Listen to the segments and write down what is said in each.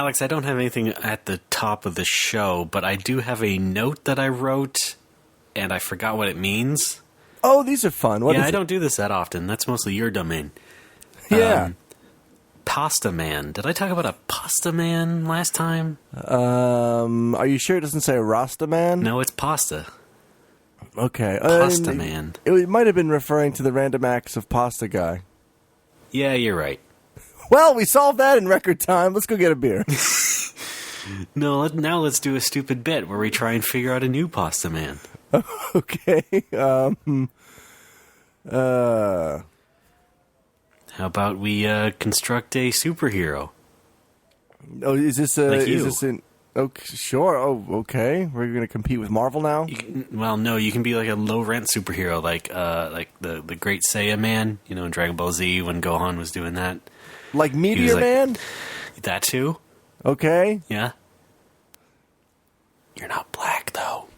Alex, I don't have anything at the top of the show, but I do have a note that I wrote, and I forgot what it means. Oh, these are fun. What is I it? don't do this that often. That's mostly your domain. Yeah. Pasta man. Did I talk about a pasta man last time? Are you sure it doesn't say Rasta Man? No, it's pasta. Okay. Pasta man. It might have been referring to the random acts of pasta guy. Yeah, you're right. Well, we solved that in record time. Let's go get a beer. No, now let's do a stupid bit where we try and figure out a new pasta man. Okay. How about we construct a superhero? Oh, is this Like you. is this in? Okay, sure. Oh, okay. We're going to compete with Marvel now. Well, no, you can be like a low rent superhero, like the Great Saiyan Man. You know, in Dragon Ball Z when Gohan was doing that. Like Meteor like- Man. That too. Okay. Yeah. You're not black though.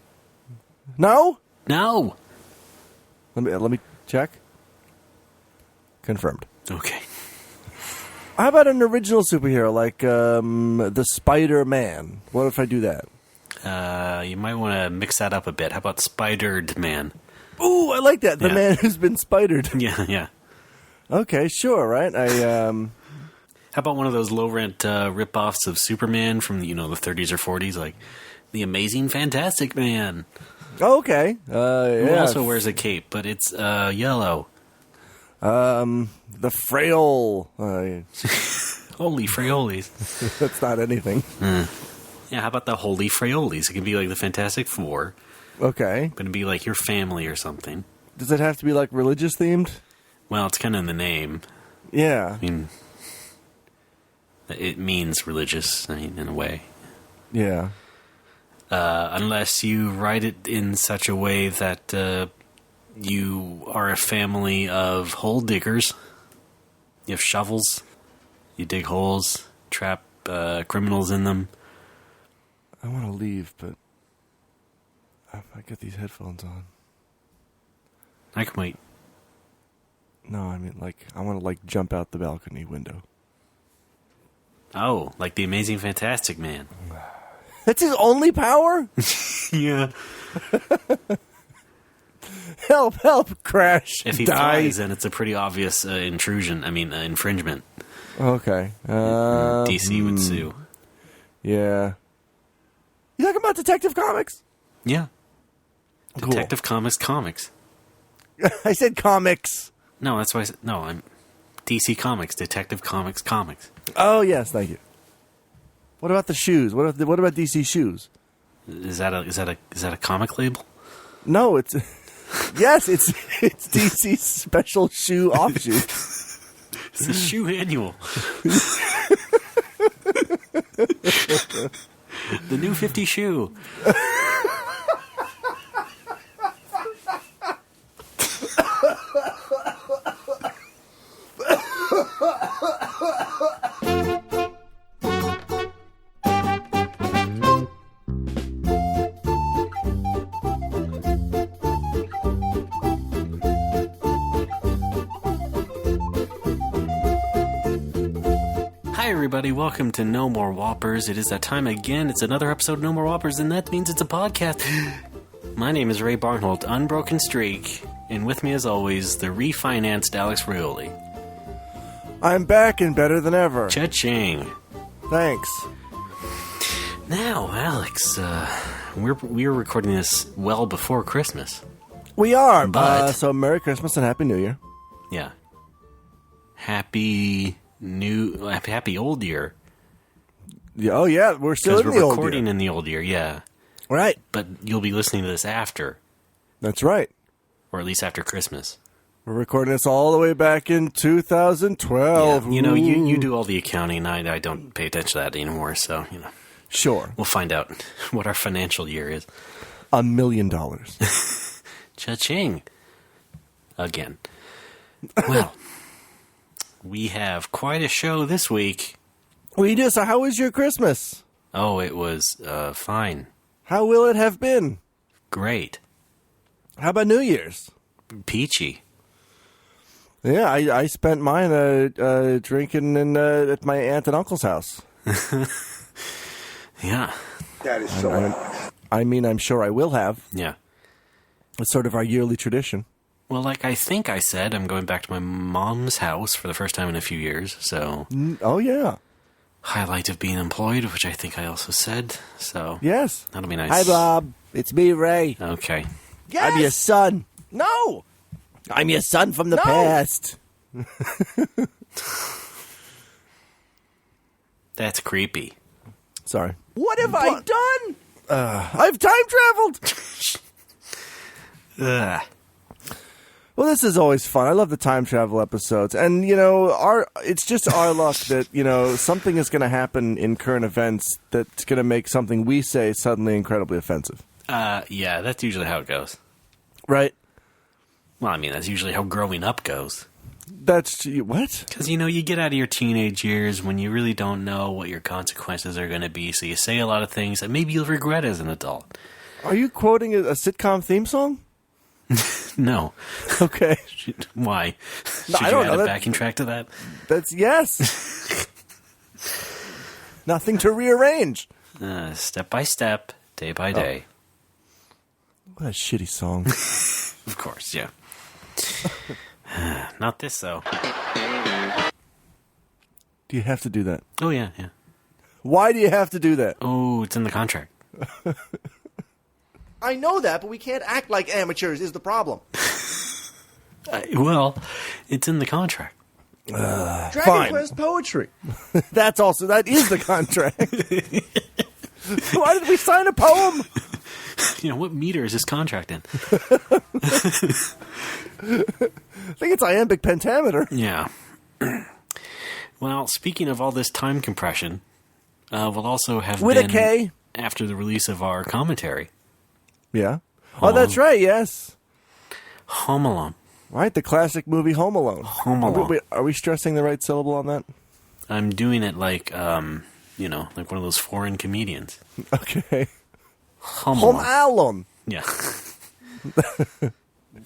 No. No. Let me check. Confirmed. Okay. How about an original superhero like the Spider-Man? What if I do that? You might want to mix that up a bit. How about Spidered Man? Ooh, I like that. The Yeah. man who's been spidered. Yeah, yeah. Okay, sure, right? How about one of those low rent rip-offs of Superman from the 30s or 40s, like the Amazing Fantastic Man, okay. who Yeah. also wears a cape, but it's yellow. The frail. Holy Fraiolis. That's not anything. Yeah, how about the Holy Fraiolis? It can be like the Fantastic Four, Okay. but it'd be like your family or something. Does it have to be like religious themed? Well, it's kind of in the name. Yeah. I mean, it means religious, in a way. Yeah. Unless you write it in such a way that you are a family of hole diggers. You have shovels. You dig holes, trap criminals in them. I want to leave, but I get these headphones on. I can wait. No, I mean, I want to, jump out the balcony window. Oh, like the Amazing Fantastic Man. That's his only power? Yeah. Help, help, crash, If he die. flies, then it's a pretty obvious infringement. Okay. DC would sue. Yeah. You talking about Detective Comics? Yeah. Cool. Detective Comics. I said comics. No, that's why I said, no, I'm DC Comics, Detective Comics. Oh, yes, thank you. What about the shoes? What about DC shoes? Is that a comic label? No, it's yes, it's DC's special shoe offshoot. It's the shoe annual. The new 50 shoe. Hi everybody, welcome to No More Whoppers. It is that time again. It's another episode of No More Whoppers, and that means it's a podcast. My name is Ray Barnholt, Unbroken Streak, and with me as always, the refinanced Alex Rioli. I'm back and better than ever. Cha-ching. Thanks. Now, Alex, we're recording this well before Christmas. We are, But- so Merry Christmas and Happy New Year. Yeah. Happy old year. Yeah, oh yeah, we're still Because in the we're old recording year. in the old year, yeah. Right. But you'll be listening to this after, That's right. or at least after Christmas. We're recording this all the way back in 2012. Yeah. You Ooh. do all the accounting. I don't pay attention to that anymore, so, Sure. we'll find out what our financial year is. $1 million. Cha-ching. Again. Well, we have quite a show this week. We do. So how was your Christmas? Oh, it was fine. How will it have been? Great. How about New Year's? Peachy. Yeah, I spent mine drinking at my aunt and uncle's house. Yeah. That is so nice. I mean, I'm sure I will have. Yeah. It's sort of our yearly tradition. Well, like I think I said, I'm going back to my mom's house for the first time in a few years, so... Oh, yeah. Highlight of being employed, which I think I also said, so... Yes. That'll be nice. Hi, Bob. It's me, Ray. Okay. Yes! I'm your son. No! I'm your son from the past. That's creepy. Sorry. What have I done? I've time traveled. Ugh. Well, this is always fun. I love the time travel episodes. And, it's just our luck that, something is going to happen in current events that's going to make something we say suddenly incredibly offensive. Yeah, that's usually how it goes. Right? Well, I mean, that's usually how growing up goes. That's... What? Because, you get out of your teenage years when you really don't know what your consequences are going to be, so you say a lot of things that maybe you'll regret as an adult. Are you quoting a sitcom theme song? No. Okay. Why? No, Should I you don't add know. a backing track to that? That's... Yes. Nothing to rearrange. Step by step, day by day. What a shitty song. Of course, yeah. Not this, though. Do you have to do that? Oh, yeah. Why do you have to do that? Oh, it's in the contract. I know that, but we can't act like amateurs is the problem. Well, it's in the contract. Dragon Fine. Quest poetry. That is the contract. Why did we sign a poem? What meter is this contract in? I think it's iambic pentameter. Yeah. Well, speaking of all this time compression, we'll also have With been a K. after the release of our commentary. Yeah. Oh, that's right, yes. Home Alone. Right, the classic movie Home Alone. Home Alone. Are we stressing the right syllable on that? I'm doing it like, like one of those foreign comedians. Okay. Home Home Alone. Alone. Yeah.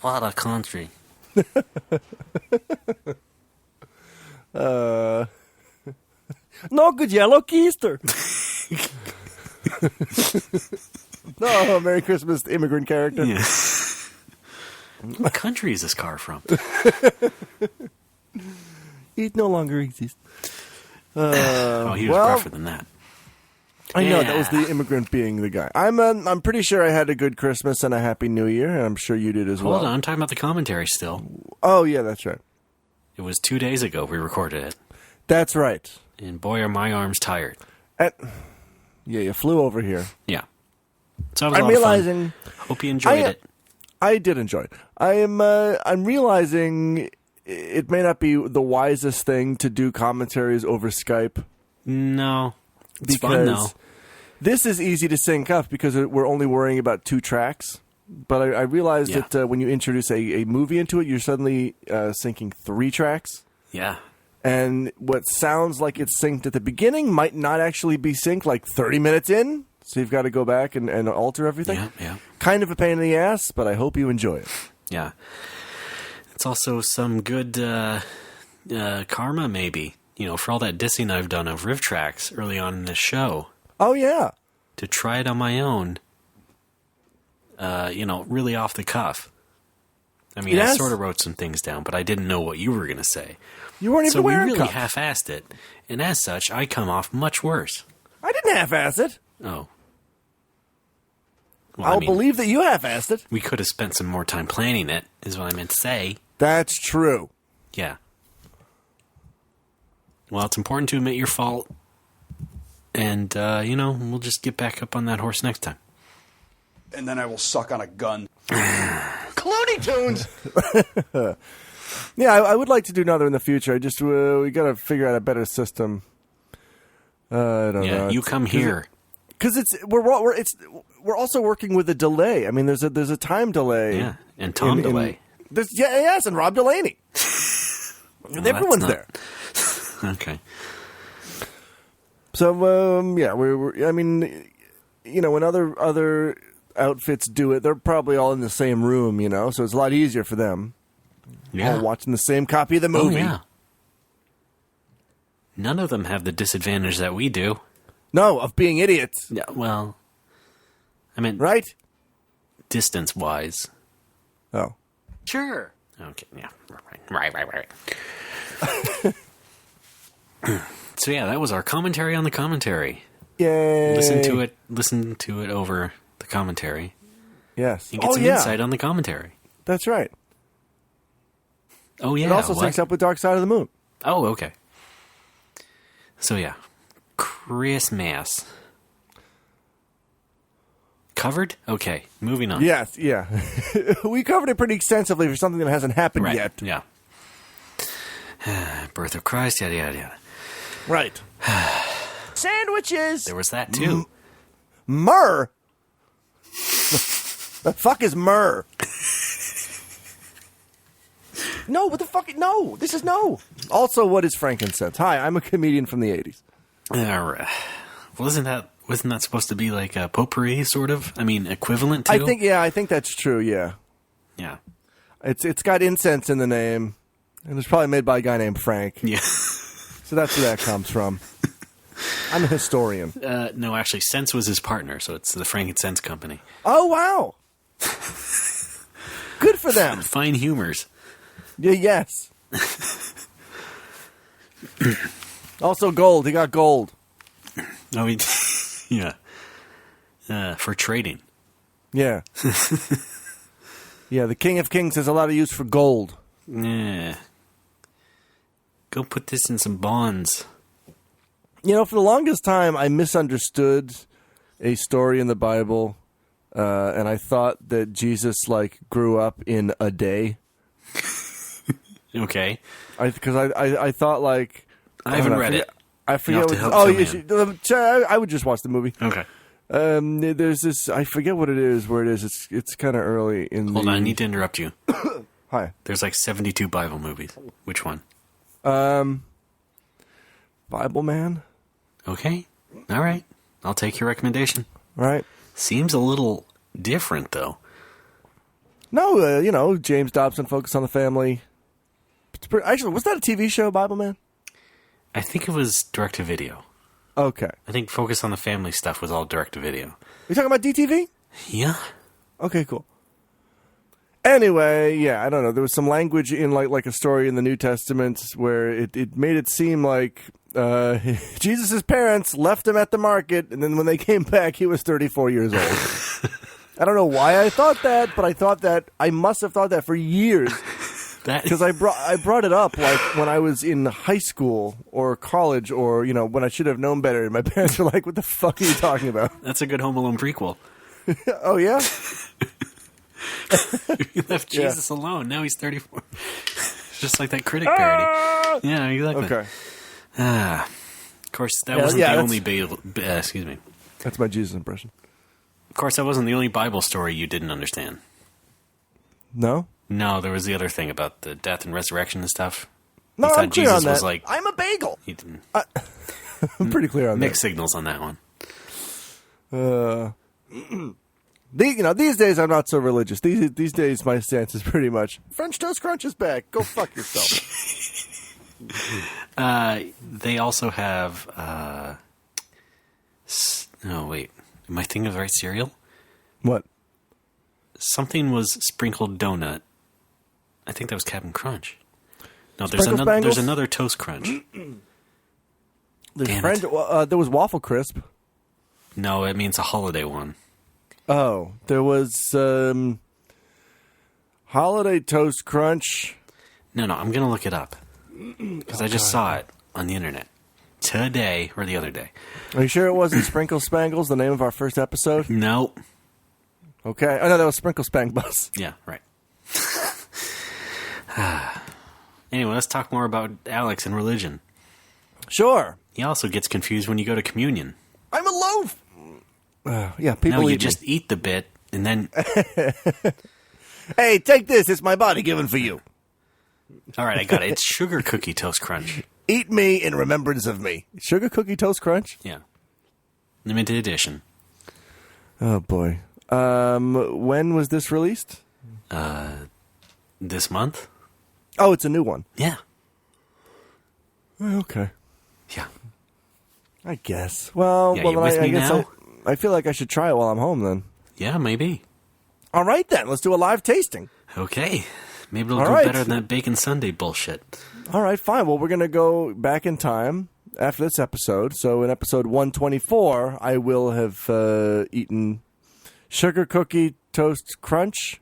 What a country. No good yellow keister. No, Merry Christmas, immigrant character. Yeah. What country is this car from? It no longer exists. Oh, he was rougher than that. I know, that was the immigrant being the guy. I'm pretty sure I had a good Christmas and a happy New Year, and I'm sure you did as well. Hold on, I'm talking about the commentary still. Oh, yeah, that's right. It was 2 days ago we recorded it. That's right. And boy, are my arms tired. Yeah, you flew over here. Yeah. So it was a I'm lot of realizing... fun. Hope you enjoyed it. I did enjoy it. I'm realizing it may not be the wisest thing to do commentaries over Skype. No. It's fun, though. This is easy to sync up because we're only worrying about 2 tracks. But I realized that when you introduce a movie into it, you're suddenly syncing 3 tracks. Yeah. And what sounds like it's synced at the beginning might not actually be synced like 30 minutes in. So you've got to go back and alter everything. Yeah. Kind of a pain in the ass, but I hope you enjoy it. Yeah. It's also some good karma, maybe. For all that dissing I've done of riff tracks early on in the show. Oh, yeah. To try it on my own, really off the cuff. I mean, I sort of wrote some things down, but I didn't know what you were going to say. You weren't even wearing cuffs. So we really cuffs. half-assed it. And as such, I come off much worse. I didn't half-ass it. Oh. Well, I'll believe that you half-assed it. We could have spent some more time planning it, is what I meant to say. That's true. Yeah. Well, it's important to admit your fault. And, we'll just get back up on that horse next time. And then I will suck on a gun. Clooney Tunes! Yeah, I would like to do another in the future. I just we got to figure out a better system. I don't know. Yeah, you come here. Because we're also working with a delay. I mean, there's a time delay. Yeah, and Tom delay. Yes, and Rob Delaney. Well, everyone's there. Okay. So we're I mean, when other outfits do it, they're probably all in the same room, so it's a lot easier for them. Yeah. All watching the same copy of the movie. Oh, yeah. None of them have the disadvantage that we do. No, of being idiots. Yeah, well, I mean, Right? distance-wise. Oh. Sure. Okay, yeah. Right. So yeah, that was our commentary on the commentary. Yay. Listen to it over the commentary. Yes. And get some insight on the commentary. That's right. Oh yeah. It also what? syncs up with Dark Side of the Moon. Oh, okay. So yeah. Christmas. Covered? Okay, moving on. Yes, yeah. We covered it pretty extensively for something that hasn't happened Right, yet. yeah. Birth of Christ, yada, yada, yada. Right. Sandwiches! There was that, too. Myrrh? The fuck is myrrh? No, what the fuck? No, this is no. Also, what is frankincense? Hi, I'm a comedian from the 80s. Wasn't that supposed to be like a potpourri, sort of? I mean, equivalent to? I think that's true, yeah. Yeah. It's got incense in the name, and it was probably made by a guy named Frank. Yeah. So that's where that comes from. I'm a historian. No, actually, Sense was his partner, so it's the Frankincense Company. Oh, wow. Good for them. Fine humors. Yeah, yes. Also gold. He got gold. I mean, yeah. For trading. Yeah. Yeah, the King of Kings has a lot of use for gold. Yeah. Go put this in some bonds. You know, for the longest time, I misunderstood a story in the Bible, and I thought that Jesus, grew up in a day. Okay. Because I thought, I haven't read it. I forget You'll what. have to help Oh, fill you me should. I would just watch the movie. Okay. There's this. I forget what it is. Where it is. It's kind of early in. Hold on, I need to interrupt you. Hi. There's 72 Bible movies. Which one? Bible Man. Okay. All right. I'll take your recommendation. Right. Seems a little different, though. No, James Dobson, Focus on the Family. Actually, was that a TV show, Bible Man? I think it was direct-to-video. Okay. I think Focus on the Family stuff was all direct-to-video. You talking about DTV? Yeah. Okay, cool. Anyway, yeah, I don't know. There was some language in like a story in the New Testament where it made it seem like Jesus' parents left him at the market, and then when they came back, he was 34 years old. I don't know why I thought that, but I must have thought that for years. Because I brought it up when I was in high school or college or, when I should have known better. And my parents were like, what the fuck are you talking about? That's a good Home Alone prequel. Oh, yeah? You left Jesus alone. Now he's 34. Just like that critic parody. Yeah, exactly. Okay. Of course, that wasn't the only excuse me. That's my Jesus impression. Of course, that wasn't the only Bible story you didn't understand. No? No, there was the other thing about the death and resurrection and stuff. No, I'm clear on that. Was like, I'm a bagel. He didn't. I'm pretty clear on Mixed signals on that one. These days I'm not so religious. These days my stance is pretty much French toast crunch is back. Go fuck yourself. They also have. No, wait. Am I thinking of the right cereal? What? Something was sprinkled donut. I think that was Cap'n Crunch. No, there's another Toast Crunch. There was Waffle Crisp. No, it means a holiday one. Oh, there was Holiday Toast Crunch. No, I'm going to look it up. Because I just saw it on the internet. Today, or the other day. Are you sure it wasn't Sprinkle Spangles, the name of our first episode? No. Okay. Oh, no, that was Sprinkle Spang Bus. Yeah, right. Anyway, let's talk more about Alex and religion. Sure. He also gets confused when you go to communion. I'm a loaf. Yeah, people No, you eat just eat the bit, and then... Hey, take this. It's my body given for you. All right, I got it. It's Sugar Cookie Toast Crunch. Eat me in remembrance of me. Sugar Cookie Toast Crunch? Yeah. Limited edition. Oh, boy. When was this released? This month? Oh, it's a new one. Yeah. Okay. Yeah. I guess. Well, Yeah, well you then with me guess now? I feel like I should try it while I'm home then. Yeah, maybe. All right, then. Let's do a live tasting. Okay. Maybe it'll All go right. better than that Bacon Sunday bullshit. All right, fine. Well, we're going to go back in time after this episode. So in episode 124, I will have eaten Sugar Cookie Toast Crunch.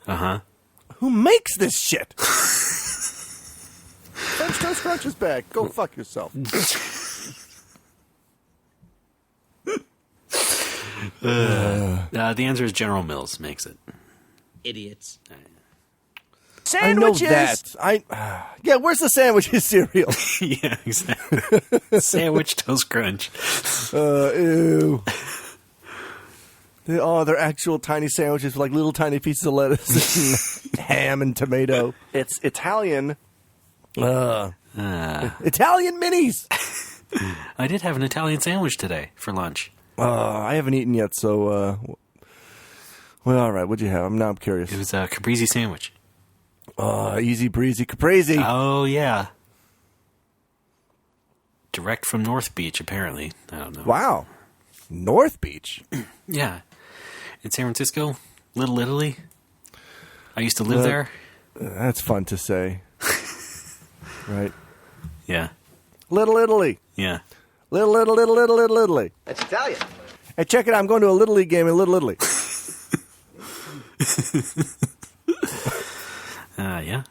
Uh-huh. Who makes this shit? French Toast Crunch is back. Go fuck yourself. The answer is General Mills makes it. Idiots. Sandwiches! I know that. Yeah, where's the sandwiches cereal? Yeah, exactly. Sandwich Toast Crunch. Ew. They're actual tiny sandwiches with like little tiny pieces of lettuce and ham and tomato. It's Italian. Italian minis. I did have an Italian sandwich today for lunch. I haven't eaten yet, so well, all right. What'd you have? I'm curious. It was a caprese sandwich. Easy breezy caprese. Oh, yeah. Direct from North Beach, apparently. I don't know. Wow. North Beach. Yeah. In San Francisco, Little Italy. I used to live there. That's fun to say. Right. Yeah. Little Italy. Yeah. Little Italy. That's Italian. Hey, check it out. I'm going to a Little League game in Little Italy. Yeah.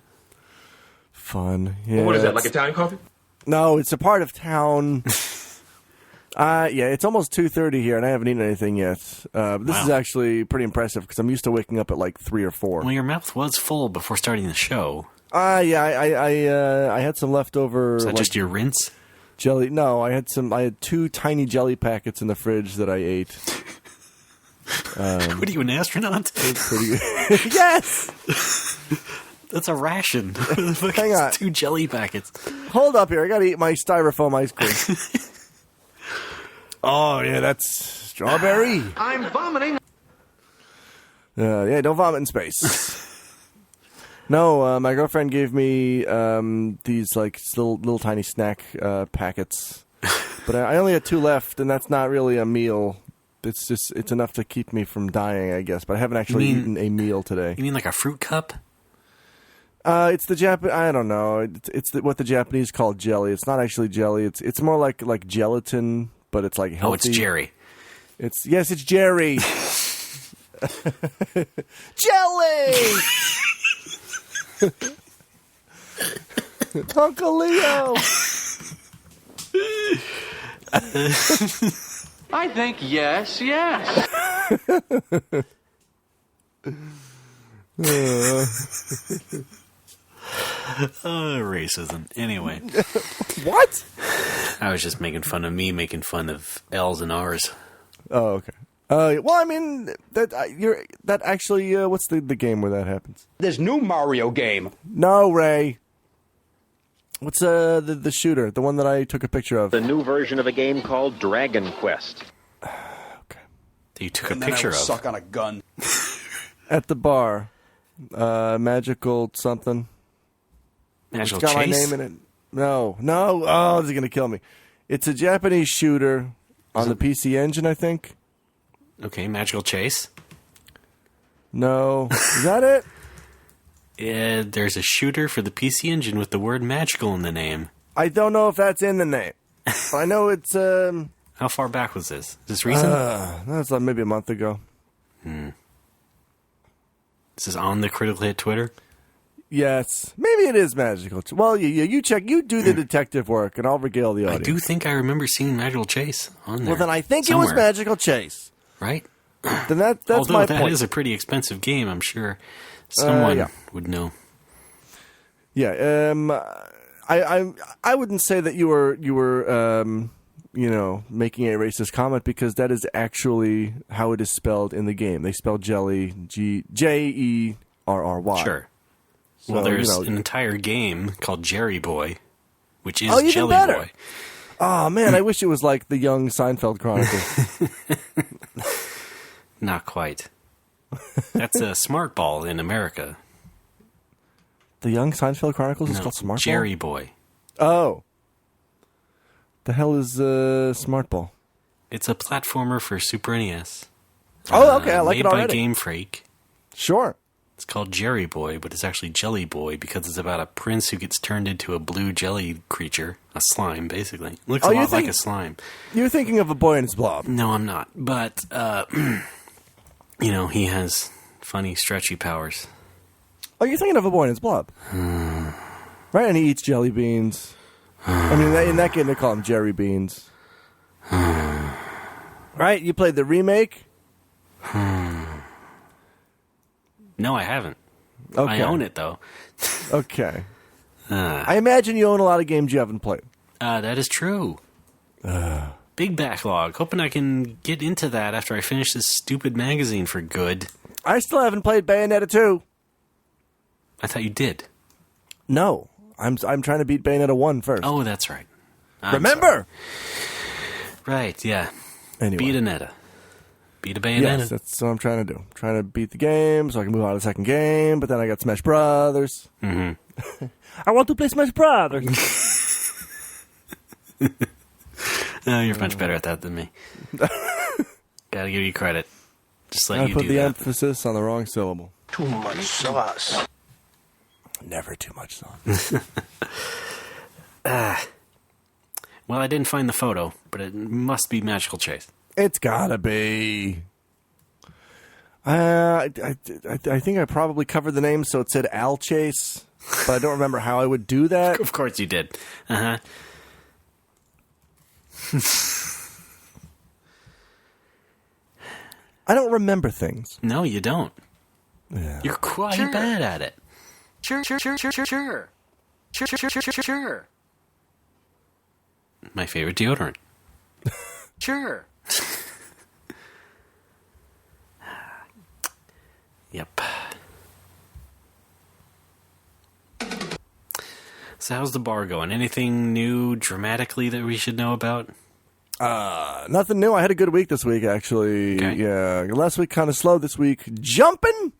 Fun. Yeah, Well, what is that, like Italian coffee? No, it's a part of town. Yeah, it's almost 2:30 here, and I haven't eaten anything yet. This is actually pretty impressive because I'm used to waking up at like 3 or 4. Well, your mouth was full before starting the show. Yeah, I had some leftover. Is that like, just your rinse? jelly? No, I had 2 tiny jelly packets in the fridge that I ate. What are you, an astronaut? Yes. That's a ration. Hang on. 2 jelly packets. Hold up here. I got to eat my styrofoam ice cream. Oh yeah, that's strawberry. I'm vomiting. Yeah, don't vomit in space. No, my girlfriend gave me these like little tiny snack packets, but I only had 2 left, and that's not really a meal. It's enough to keep me from dying, I guess. But I haven't actually eaten a meal today. You mean like a fruit cup? It's the I don't know. It's what the Japanese call jelly. It's not actually jelly. It's more like gelatin, but it's like healthy. Oh, it's Jerry. It's Jerry. Jelly. Uncle Leo. I think yes. Racism. Anyway. What? I was just making fun of me making fun of L's and R's. Oh, okay. Well, I mean that actually. What's the game where that happens? This new Mario game. No, Ray. What's the shooter? The one that I took a picture of. The new version of a game called Dragon Quest. Okay. That you took And a then I picture will of. suck on a gun. At the bar. Magical something. Magical It's got Chase? my name in it. No. Oh, this is gonna kill me. It's a Japanese shooter on the PC Engine, I think. Okay, Magical Chase. No, is that it? Yeah, there's a shooter for the PC Engine with the word magical in the name. I don't know if that's in the name. But I know it's. How far back was this? Is this recent? That's like maybe a month ago. This is on the Critical Hit Twitter? Yes, maybe it is magical. Well, you check. You do the detective work, and I'll regale the I audience. do think I remember seeing Magical Chase on there. Well, then I think somewhere, it was Magical Chase. Right? Then that's Although my that point. is a pretty expensive game, I'm sure someone yeah. would know. Yeah. I wouldn't say that you were making a racist comment because that is actually how it is spelled in the game. They spell jelly Jerry. Sure. So, Well, there's an entire game called Jerry Boy, which is even Jelly better. Boy. Oh man, I wish it was like the young Seinfeld Chronicles. Not quite. That's a smart ball in America. The young Seinfeld Chronicles is No, called Smart Jerry Boy. Oh. The hell is Smart Ball? It's a platformer for Super NES. Oh, okay, I like it already. Made by Game Freak. Sure. It's called Jerry Boy, but it's actually Jelly Boy because it's about a prince who gets turned into a blue jelly creature. A slime, basically. Looks a lot like a slime. You're thinking of A Boy and His Blob. No, I'm not. But, he has funny, stretchy powers. Oh, you're thinking of A Boy and His Blob. Right, and he eats jelly beans. I mean, in that game, they call him Jerry Beans. Right, you played the remake? No, I haven't. Okay. I own it, though. Okay. I imagine you own a lot of games you haven't played. That is true. Big backlog. Hoping I can get into that after I finish this stupid magazine for good. I still haven't played Bayonetta 2. I thought you did. No. I'm trying to beat Bayonetta 1 first. Oh, that's right. Remember? Right, yeah. Anyway. Beat a Netta. Beat a Bayonetta. Yes, that's what I'm trying to do. I'm trying to beat the game so I can move on to the second game, but then I got Smash Brothers. Mm-hmm. I want to play Smash Brothers. No, you're much better at that than me. Gotta give you credit. Just let I you put do the that. emphasis on the wrong syllable. Too much sauce. Never too much sauce. Well, I didn't find the photo, but it must be Magical Chase. It's gotta be. I think I probably covered the name so it said Al Chase, but I don't remember how I would do that. Of course you did. Uh-huh. I don't remember things. No, you don't. Yeah. You're quite bad at it. Sure. My favorite deodorant. Sure. Yep. So how's the bar going? Anything new dramatically that we should know about? Nothing new. I had a good week this week, actually. Okay. Yeah. Last week kind of slow. This week, jumping.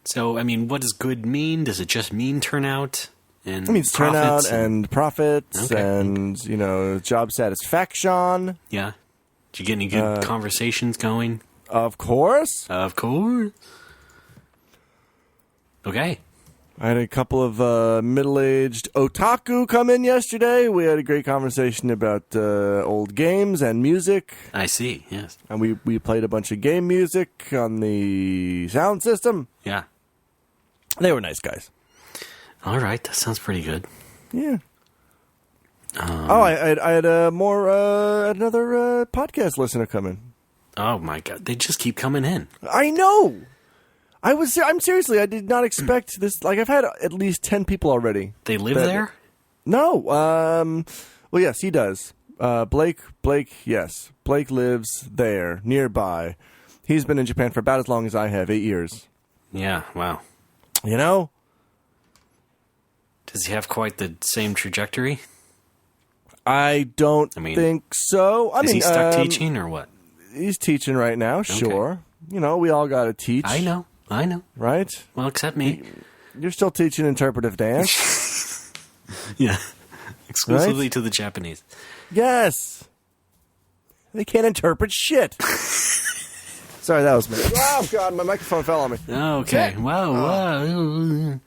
So, I mean, what does good mean? Does it just mean turnout? And It means turnout profits and profits Okay. and, job satisfaction. Yeah. Did you get any good conversations going? Of course. Of course. Okay. I had a couple of middle-aged otaku come in yesterday. We had a great conversation about old games and music. I see, yes. And we played a bunch of game music on the sound system. Yeah. They were nice guys. All right, that sounds pretty good. Yeah. I had another podcast listener come in. Oh, my God. They just keep coming in. I know. I'm seriously, I did not expect this. Like, I've had at least 10 people already. They live there? No. Well, yes, he does. Blake, yes. Blake lives there, nearby. He's been in Japan for about as long as I have, 8 years. Yeah, wow. You know? Does he have quite the same trajectory? I don't think so. Is he stuck teaching or what? He's teaching right now, sure. We all got to teach. I know. Right? Well, except me. You're still teaching interpretive dance. Yeah. Exclusively to the Japanese. Yes. They can't interpret shit. Sorry, that was me. Oh, God, my microphone fell on me. Okay. Wow. Wow.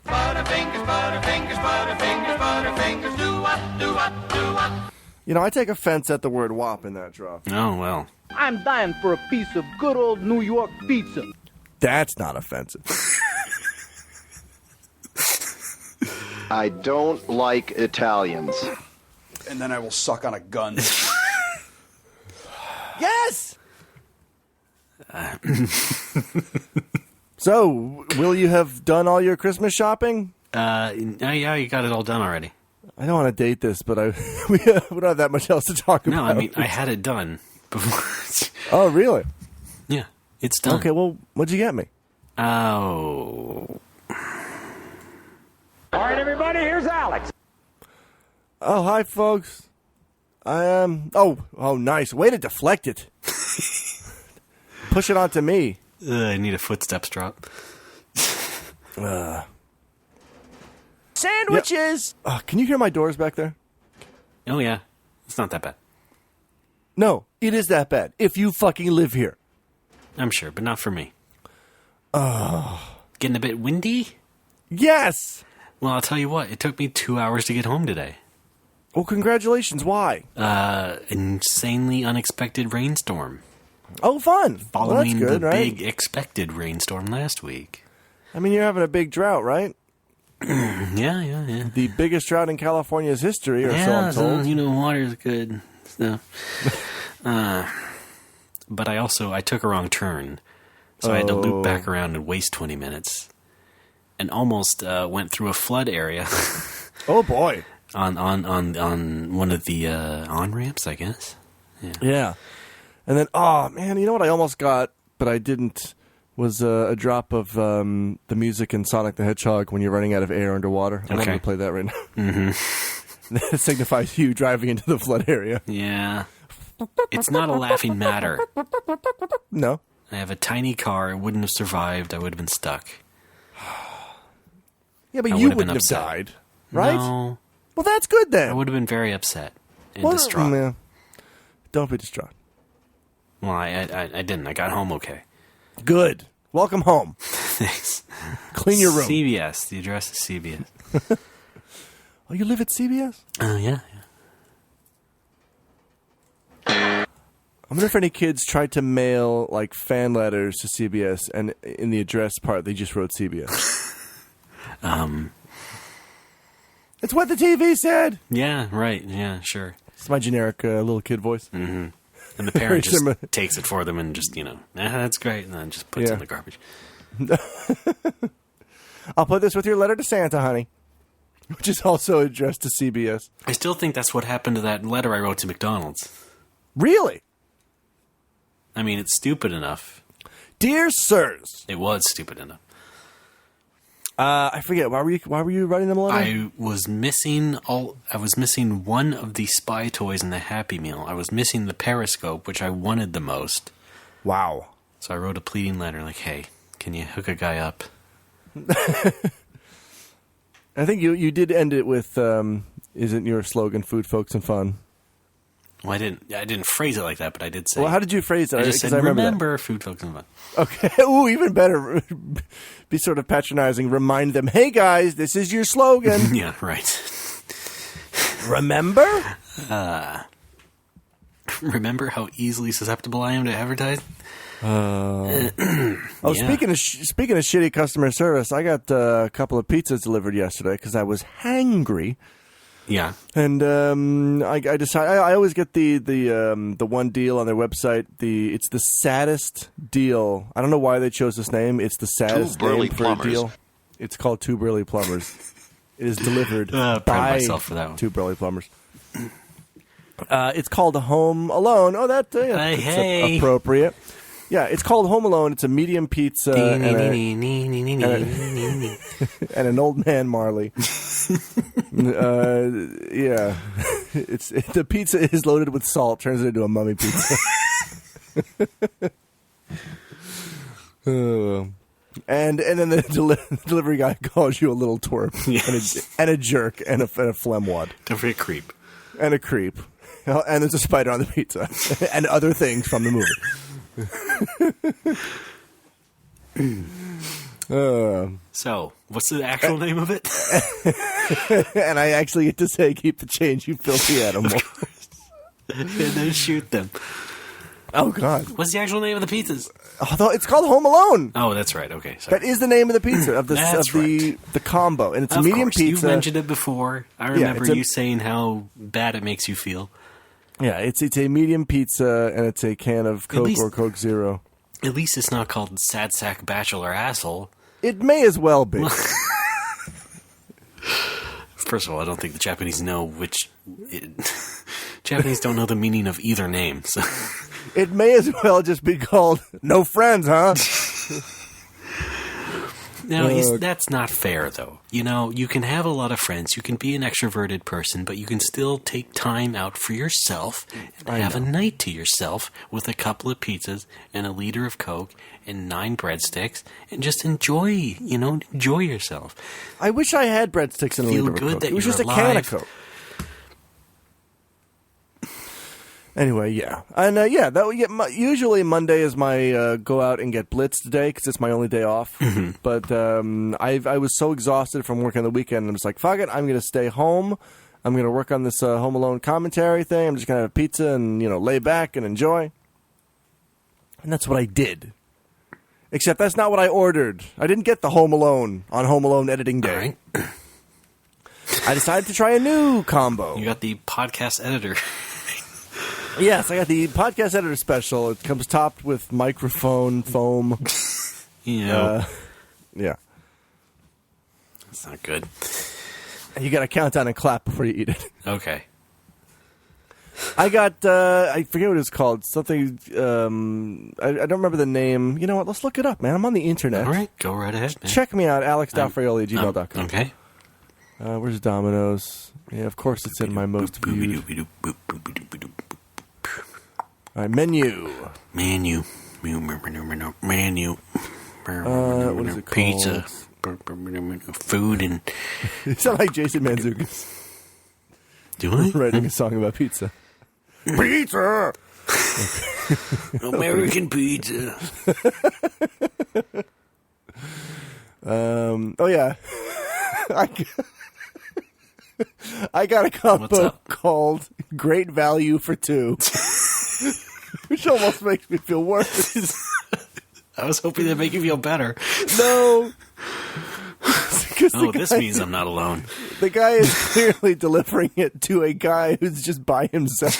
Butterfingers, do-wop, I take offense at the word wop in that drop. Oh, well. I'm dying for a piece of good old New York pizza. That's not offensive. I don't like Italians. And then I will suck on a gun. Yes! So, will you have done all your Christmas shopping? Yeah, you got it all done already. I don't want to date this, but we don't have that much else to talk about. No, I mean, I had it done before. Oh, really? Yeah, it's done. Okay, well, what'd you get me? Oh. All right, everybody, here's Alex. Oh, hi, folks. I am... Oh, nice. Way to deflect it. Push it onto me. I need a footsteps drop. Sandwiches! Can you hear my doors back there? Oh, yeah. It's not that bad. No, it is that bad. If you fucking live here. I'm sure, but not for me. Getting a bit windy? Yes! Well, I'll tell you what. It took me 2 hours to get home today. Well, congratulations. Why? Insanely unexpected rainstorm. Oh, fun. Following well, that's good, the right? big expected rainstorm last week. I mean, you're having a big drought, right? Yeah. The biggest drought in California's history, or so I'm told. Water's good. So. But I took a wrong turn. So I had to loop back around and waste 20 minutes. And almost went through a flood area. Oh, boy. On one of the on-ramps, I guess. Yeah. And then, oh, man, you know what I almost got, but I didn't, was a drop of the music in Sonic the Hedgehog when you're running out of air underwater. I wanted to play that right now. Mm-hmm. That signifies you driving into the flood area. Yeah. It's not a laughing matter. No. I have a tiny car. It wouldn't have survived. I would have been stuck. Yeah, but you wouldn't have died, right? No. Well, that's good then. I would have been very upset and distraught. Yeah. Don't be distraught. Well, I didn't. I got home okay. Good. Welcome home. Thanks. Clean your room. CBS. The address is CBS. Oh, you live at CBS? Oh, yeah. I wonder if any kids tried to mail, like, fan letters to CBS, and in the address part, they just wrote CBS. It's what the TV said! Yeah, right. Yeah, sure. It's my generic little kid voice. Mm-hmm. And the parent just takes it for them and just, that's great, and then just puts it in the garbage. I'll put this with your letter to Santa, honey. Which is also addressed to CBS. I still think that's what happened to that letter I wrote to McDonald's. Really? I mean, it's stupid enough. Dear sirs. It was stupid enough. I forget. Why were you writing them a letter? I was missing one of the spy toys in the Happy Meal. I was missing the periscope, which I wanted the most. Wow. So I wrote a pleading letter like, hey, can you hook a guy up? I think you did end it with, isn't your slogan food, folks, and fun? Well, I didn't phrase it like that, but I did say. Well, how did you phrase it? I just said, remember food, folks, and fun. Okay. Ooh, even better. Be sort of patronizing. Remind them, hey, guys, this is your slogan. Yeah, right. Remember? Remember how easily susceptible I am to advertising? Speaking of shitty customer service, I got a couple of pizzas delivered yesterday because I was hangry. Yeah, and I decided I always get the one deal on their website. It's the saddest deal. I don't know why they chose this name. It's the saddest name for a deal. It's called Two Burly Plumbers. It is delivered by myself for that one. Two Burly Plumbers. It's called Home Alone. Oh, that's appropriate. Yeah, it's called Home Alone. It's a medium pizza and an old man Marley. Yeah, the pizza is loaded with salt. Turns it into a mummy pizza. And then the delivery guy calls you a little twerp, yes, and a jerk and a phlegmwad. Don't forget creep. And a creep. And there's a spider on the pizza. And other things from the movie. So, what's the actual name of it? And I actually get to say, keep the change, you filthy animal. And then shoot them. Oh, God. What's the actual name of the pizzas? Although it's called Home Alone. Oh, that's right. Okay, sorry. That is the name of the pizza, of the combo. And it's a medium pizza. You mentioned it before. I remember you saying how bad it makes you feel. Yeah, it's a medium pizza, and it's a can of Coke or Coke Zero. At least it's not called Sad Sack Bachelor Asshole. It may as well be. First of all, I don't think the Japanese know which... Japanese don't know the meaning of either name, so... It may as well just be called No Friends, huh? No, that's not fair, though. You know, you can have a lot of friends, you can be an extroverted person, but you can still take time out for yourself and have a night to yourself with a couple of pizzas and a liter of Coke and 9 breadsticks and just enjoy yourself. I wish I had breadsticks and a liter of Coke. It was just a can of Coke. Anyway, yeah. And usually Monday is my go out and get blitzed day because it's my only day off. Mm-hmm. But I was so exhausted from working the weekend, I'm just like, fuck it, I'm going to stay home. I'm going to work on this Home Alone commentary thing. I'm just going to have pizza and, lay back and enjoy. And that's what I did. Except that's not what I ordered. I didn't get the Home Alone on Home Alone editing day. All right. I decided to try a new combo. You got the podcast editor. Yes, I got the podcast editor special. It comes topped with microphone foam. Yeah. Yeah. That's not good. And you got to count down and clap before you eat it. Okay. I got, I forget what it's called. Something, I don't remember the name. You know what? Let's look it up, man. I'm on the internet. All right. Go right ahead, man. Check me out, alex.fraioli@gmail.com. Okay. Where's Dominos? Yeah, of course it's in my most viewed. All right, menu. Menu. What is it called? Pizza. Food and... You sound like Jason Mantzoukas Do I? writing a song about pizza. Pizza! American pizza. Oh, yeah. I got a combo called Great Value for Two. Which almost makes me feel worse. I was hoping that'd make you feel better. No. This means I'm not alone. The guy is clearly delivering it to a guy who's just by himself.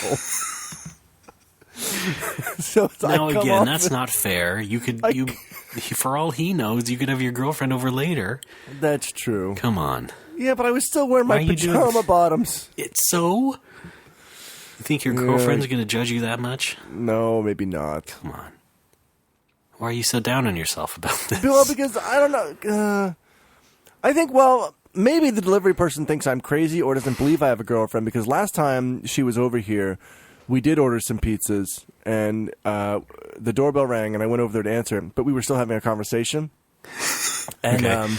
So it's now again, that's not fair. You could, for all he knows, you could have your girlfriend over later. That's true. Come on. Yeah, but I was still wearing my pajama bottoms. It's so? You think your girlfriend's going to judge you that much? No, maybe not. Come on. Why are you so down on yourself about this? Well, because I don't know. I think, maybe the delivery person thinks I'm crazy or doesn't believe I have a girlfriend, because last time she was over here, we did order some pizzas, and the doorbell rang, and I went over there to answer, but we were still having a conversation. And okay.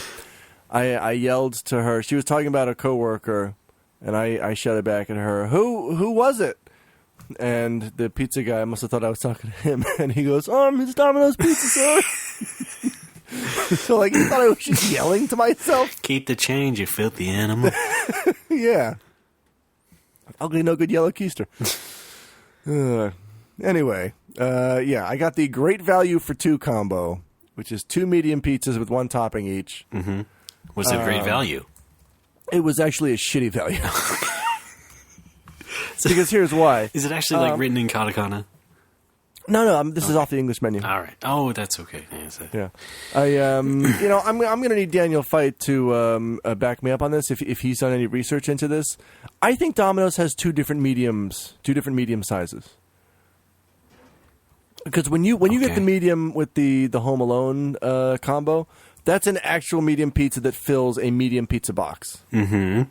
I yelled to her. She was talking about a coworker, and I shouted back at her, Who was it? And the pizza guy must have thought I was talking to him, and he goes, it's Domino's Pizza, sir. So, he thought I was just yelling to myself. Keep the change, you filthy animal. Yeah. Ugly, no good yellow keister. Anyway, I got the Great Value for Two combo, which is 2 medium pizzas with 1 topping each. Mm-hmm. Was it great value? It was actually a shitty value. Because here's why. Is it actually written in katakana? No, this is off the English menu. All right. Oh, that's okay. Yeah. I'm going to need Daniel Fite to back me up on this if he's done any research into this. I think Domino's has 2 different medium sizes. Because when you get the medium with the Home Alone combo, that's an actual medium pizza that fills a medium pizza box. Mm-hmm.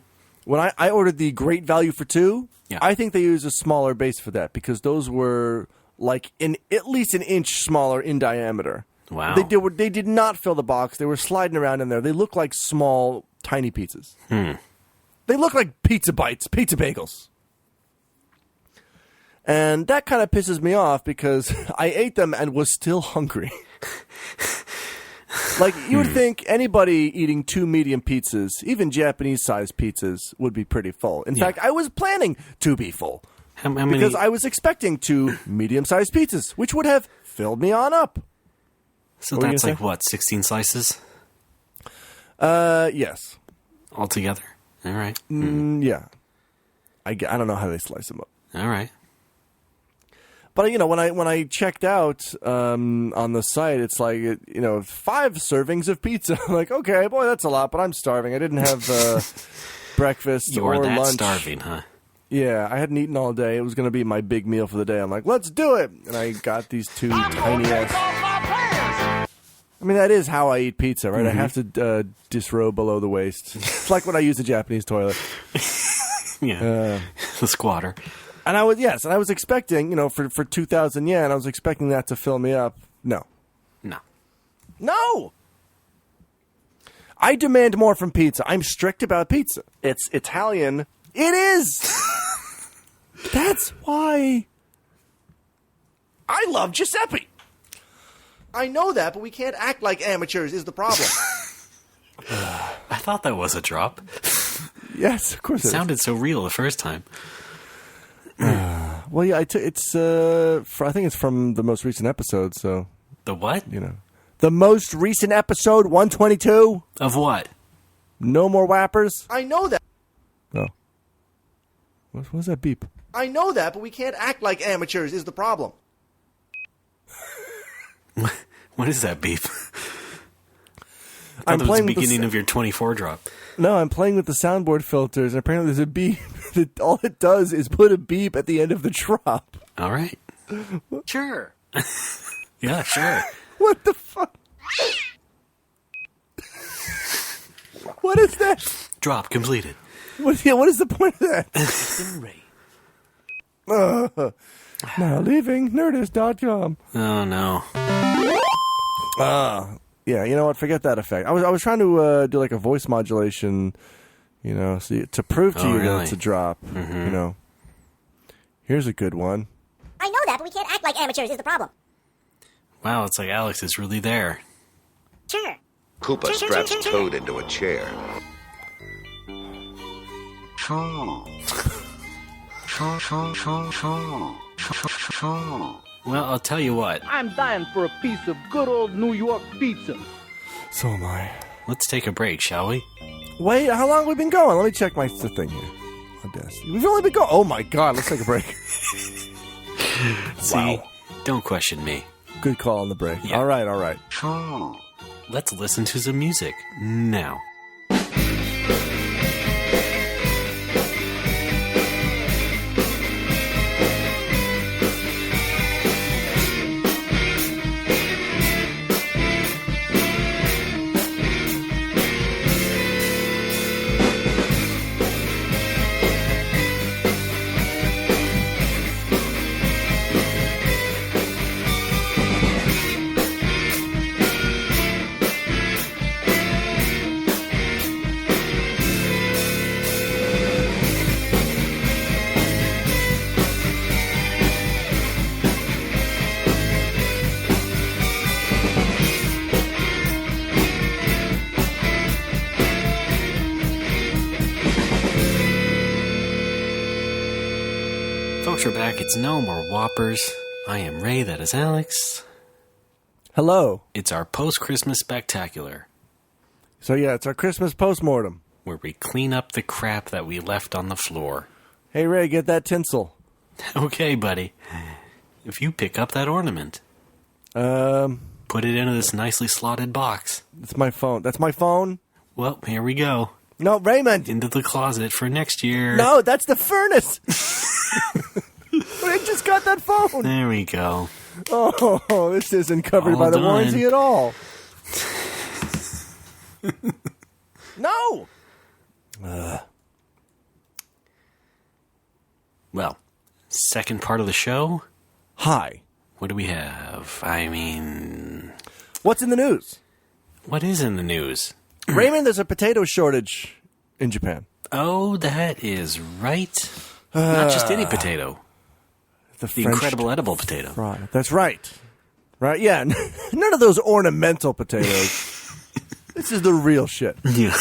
When I ordered the Great Value for Two, yeah. I think they used a smaller base for that because those were at least an inch smaller in diameter. Wow. They did not fill the box. They were sliding around in there. They look like small, tiny pizzas. They look like pizza bites, pizza bagels. And that kind of pisses me off because I ate them and was still hungry. You would think anybody eating 2 medium pizzas, even Japanese-sized pizzas, would be pretty full. In fact, I was planning to be full. How many? Because I was expecting 2 medium-sized pizzas, which would have filled me on up. So that's 16 slices? Yes. Altogether? All right. Yeah. I don't know how they slice them up. All right. But when I checked out on the site, it's 5 servings of pizza. I'm like, okay, boy, that's a lot, but I'm starving. I didn't have breakfast you or are that lunch. Starving, huh? Yeah, I hadn't eaten all day. It was going to be my big meal for the day. I'm like, let's do it. And I got these 2 tiny ass. I mean, that is how I eat pizza, right? Mm-hmm. I have to disrobe below the waist. It's like when I use the Japanese toilet. Yeah, the squatter. And I was expecting, for 2,000 yen, I was expecting that to fill me up. No. I demand more from pizza. I'm strict about pizza. It's Italian. It is. That's why. I love Giuseppe. I know that, but we can't act like amateurs is the problem. I thought that was a drop. Yes, of course It sounded so real the first time. Well, yeah, I think it's from the most recent episode, so... The what? The most recent episode, 122. Of what? No more whappers. I know that. Oh. What was that beep? I know that, but we can't act like amateurs is the problem. What is that beep? I'm that was playing the beginning of your 24 drop. No, I'm playing with the soundboard filters, and apparently there's a beep. All it does is put a beep at the end of the drop. All right. Sure. Yeah, sure. What the fuck? What is that? Drop completed. What is the point of that? Now leaving Nerdist.com. Oh, no. Yeah, you know what? Forget that effect. I was trying to do like a voice modulation, to prove to you that it's a drop. Mm-hmm. Here's a good one. I know that, but we can't act like amateurs is the problem. Wow, it's like Alex is really there. Sure. Koopa straps Toad into a chair. Well, I'll tell you what. I'm dying for a piece of good old New York pizza. So am I. Let's take a break, shall we? Wait, how long have we been going? Let me check my thing here. We've only been going. Oh my god, let's take a break. See, don't question me. Good call on the break. Yeah. All right. Let's listen to some music now. Folks, we're back. It's No More Whoppers. I am Ray. That is Alex. Hello. It's our post-Christmas spectacular, So yeah, it's our Christmas postmortem. where we clean up the crap that we left on the floor. Hey Ray, get that tinsel. Okay, buddy. If you pick up that ornament, put it into this nicely slotted box. It's my phone. That's my phone. Well, here we go. No, Raymond. Into the closet for next year. No, that's the furnace. I just got that phone. There we go. Oh, this isn't covered All by the done. warranty at all. No. Well, second part of the show. Hi. What do we have? I mean, What's in the news? what is in the news? Raymond, there's a potato shortage in Japan. Oh, that is right. Not just any potato. The French incredible edible potato. fry. That's right. Right? Yeah. None of those ornamental potatoes. This is the real shit. Yeah.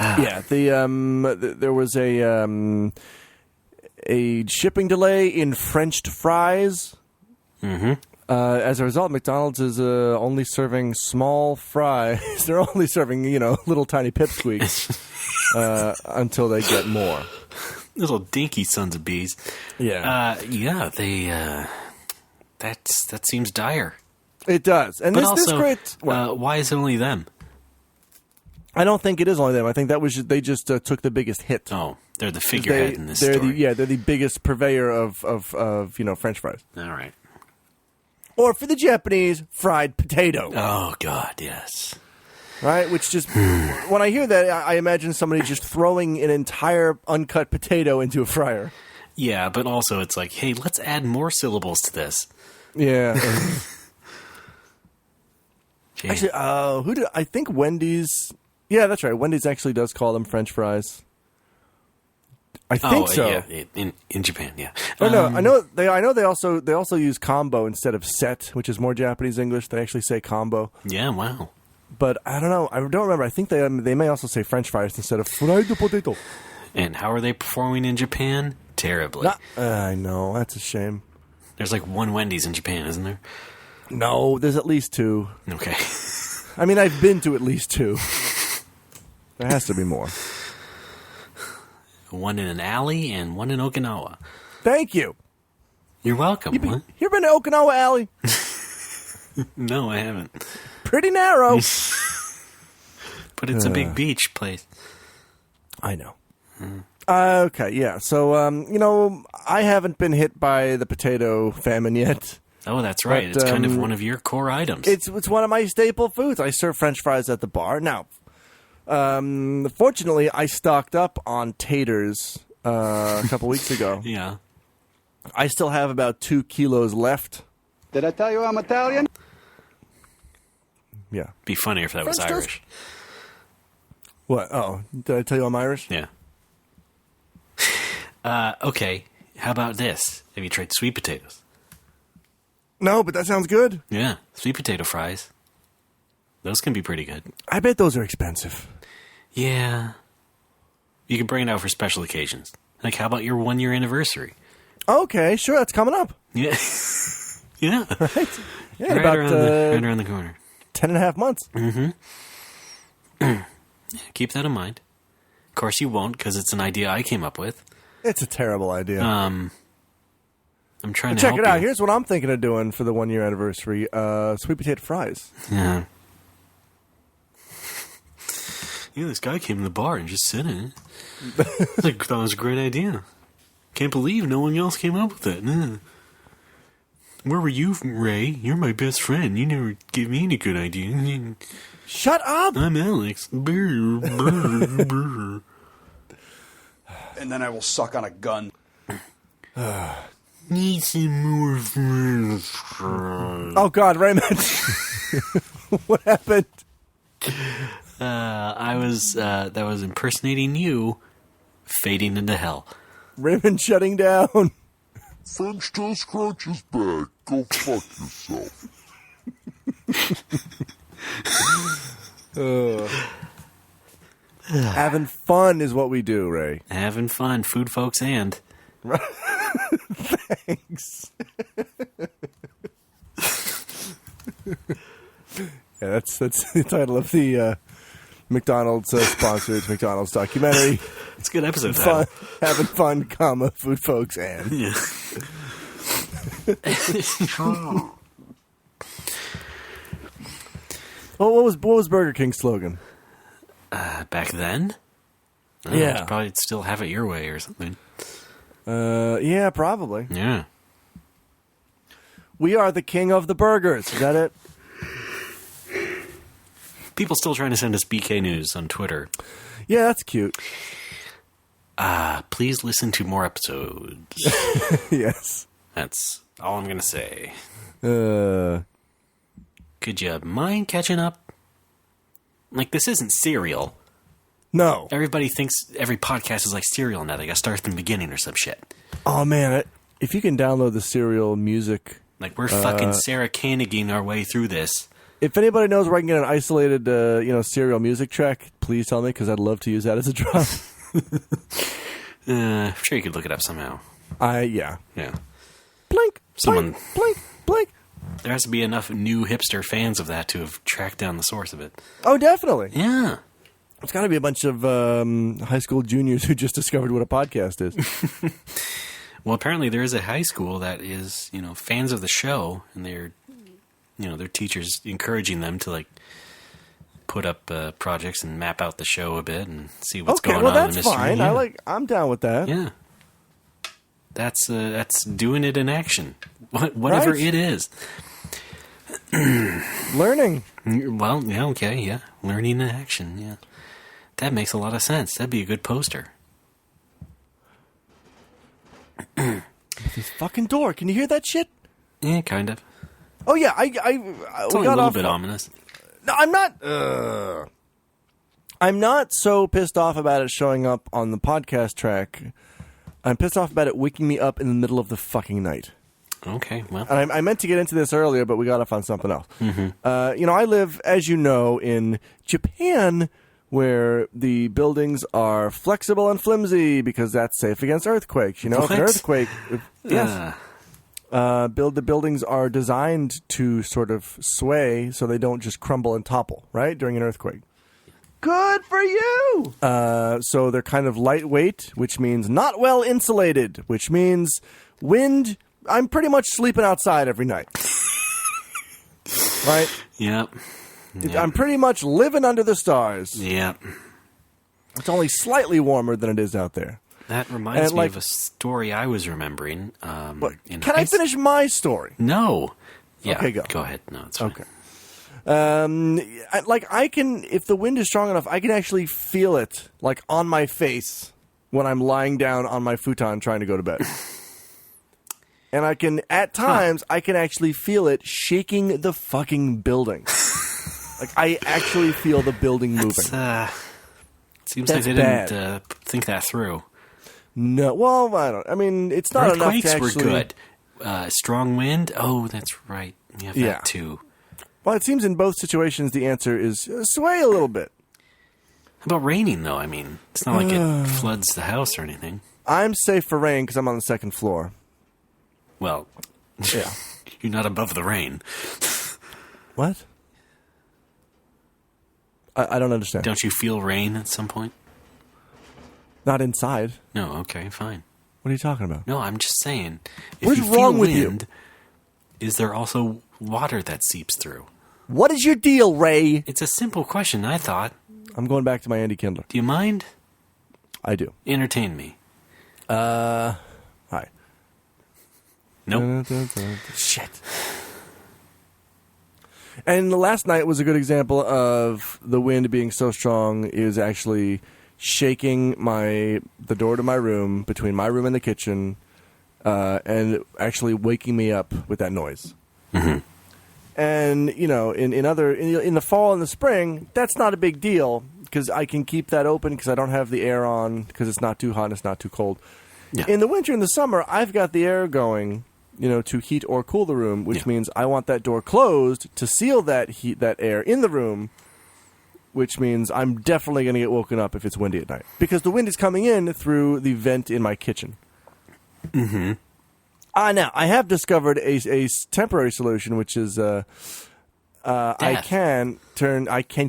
Yeah. There was a shipping delay in Frenched fries. Mm-hmm. As a result, McDonald's is only serving small fries. They're only serving, little tiny pipsqueaks until they get more. Little dinky sons of bees. Yeah. That seems dire. It does. And But this also, great. why is it only them? I don't think it is only them. I think that was they just took the biggest hit. Oh, they're the figurehead in this story. They're the biggest purveyor of French fries. All right. Or for the Japanese, fried potato. Oh, God, yes. Right? Which just, when I hear that, I imagine somebody just throwing an entire uncut potato into a fryer. Yeah, but also it's like, hey, let's add more syllables to this. Yeah. Gee. Actually, I think Wendy's, yeah, that's right. Wendy's actually does call them French fries. I think so. Yeah, in Japan, yeah. Oh no, I know they also use combo instead of set, which is more Japanese English. They actually say combo. Yeah, wow. But I don't know. I don't remember. I think they may also say French fries instead of fried potato. And how are they performing in Japan? Terribly. I know. That's a shame. There's like one Wendy's in Japan, isn't there? No, there's at least 2. Okay. I mean, I've been to at least 2. There has to be more. One in an alley and one in Okinawa. Thank you. You're welcome. You been to Okinawa Alley? No, I haven't. Pretty narrow. But it's a big beach place. I know. Okay, yeah. So, I haven't been hit by the potato famine yet. Oh, that's right. But, it's kind of one of your core items. It's one of my staple foods. I serve French fries at the bar. Now, fortunately, I stocked up on taters a couple weeks ago. Yeah. I still have about 2 kilos left. Did I tell you I'm Italian? Yeah. Be funnier if that was French toast? Irish. What? Oh, did I tell you I'm Irish? Yeah. Okay. How about this? Have you tried sweet potatoes? No, but that sounds good. Yeah. Sweet potato fries. Those can be pretty good. I bet those are expensive. Yeah. You can bring it out for special occasions. Like, how about your 1-year anniversary? Okay, sure. That's coming up. Yeah. Yeah. Right? Yeah, right, about right around the corner. 10.5 months. Mm-hmm. Keep that in mind. Of course you won't, because it's an idea I came up with. It's a terrible idea. I'm trying to check help it out. you. Here's what I'm thinking of doing for the 1-year anniversary: sweet potato fries. Yeah. Yeah, this guy came to the bar and just said it. I thought it was a great idea. Can't believe no one else came up with it. Where were you, Ray? You're my best friend. You never gave me any good idea. Shut up! I'm Alex. Brr, brr, brr. And then I will suck on a gun. Need some more friends. Oh God, Raymond! What happened? That was impersonating you, fading into hell. Raymond shutting down. French toast crunch is back. Go fuck yourself. Having fun is what we do, Ray. Having fun, food folks and. Thanks. Yeah, that's the title of the McDonald's sponsored McDonald's documentary. It's a good episode Fun, title. having fun, comma, food folks and. Yeah. Well, what was Burger King's slogan? Back then? Yeah. You'd probably still have it your way or something. Yeah, probably. Yeah. We are the king of the burgers. Is that it? People still trying to send us BK news on Twitter. Yeah, that's cute. Please listen to more episodes. Yes. That's all I'm going to say. Uh, Could you mind catching up? Like, this isn't Serial. No. Everybody thinks every podcast is like Serial now. They got to start from the beginning or some shit. Oh, man. If you can download the Serial music. Like, we're fucking Sarah Koeniging our way through this. If anybody knows where I can get an isolated, Serial music track, please tell me, because I'd love to use that as a drop. I'm sure you could look it up somehow. Yeah. Yeah. Blink, Someone... blink, blink, blink. There has to be enough new hipster fans of that to have tracked down the source of it. Oh, definitely. Yeah. It's got to be a bunch of high school juniors who just discovered what a podcast is. Well, apparently there is a high school that is, fans of the show, and they're, their teachers encouraging them to, like, put up projects and map out the show a bit and see what's going on in the mystery. Okay, well, that's fine. I'm down with that. Yeah. That's doing it in action. Whatever Right. it is. Learning. Well, yeah, okay, yeah. Learning in action, yeah. That makes a lot of sense. That'd be a good poster. This fucking door. Can you hear that shit? Yeah, kind of. Oh, yeah. It's only a little bit ominous. No, I'm not. I'm not so pissed off about it showing up on the podcast track I'm pissed off about it waking me up in the middle of the fucking night. Okay, well. And I meant to get into this earlier, but we got off on something else. Mm-hmm. I live, as you know, in Japan, where the buildings are flexible and flimsy because that's safe against earthquakes. You know, if an earthquake... Yes. The buildings are designed to sort of sway so they don't just crumble and topple, right, during an earthquake. Good for you! So they're kind of lightweight, which means not well insulated, which means wind... I'm pretty much sleeping outside every night. Right? Yep. I'm pretty much living under the stars. Yep. It's only slightly warmer than it is out there. That reminds me of a story I was remembering. Can I finish my story? No. Yeah, okay, go ahead. No, it's fine. Okay. I can, if the wind is strong enough, I can actually feel it, like, on my face when I'm lying down on my futon trying to go to bed. And I can, at times, I can actually feel it shaking the fucking building. Like, I actually feel the building moving. Seems That's like they didn't think that through. No, well, I mean, it's not enough to actually... Earthquakes were good. Strong wind? Oh, that's right. You have that too. Well, it seems in both situations the answer is sway a little bit. How about raining, though? I mean, it's not like it floods the house or anything. I'm safe for rain because I'm on the second floor. Well, yeah, you're not above the rain. What? I don't understand. Don't you feel rain at some point? Not inside. No, okay, fine. What are you talking about? No, I'm just saying. What's wrong with you? Is there also water that seeps through? What is your deal, Ray? It's a simple question, I thought. I'm going back to my Andy Kindler. Do you mind? I do. Entertain me. Hi. Nope. Shit. And last night was a good example of the wind being so strong is actually shaking the door to my room between my room and the kitchen, and actually waking me up with that noise. Mm-hmm. And in the fall and the spring, that's not a big deal because I can keep that open because I don't have the air on because it's not too hot and it's not too cold. Yeah. In the winter and the summer, I've got the air going, to heat or cool the room, which means I want that door closed to seal that air in the room, which means I'm definitely going to get woken up if it's windy at night because the wind is coming in through the vent in my kitchen. Mm-hmm. Now, I have discovered a temporary solution, which is I can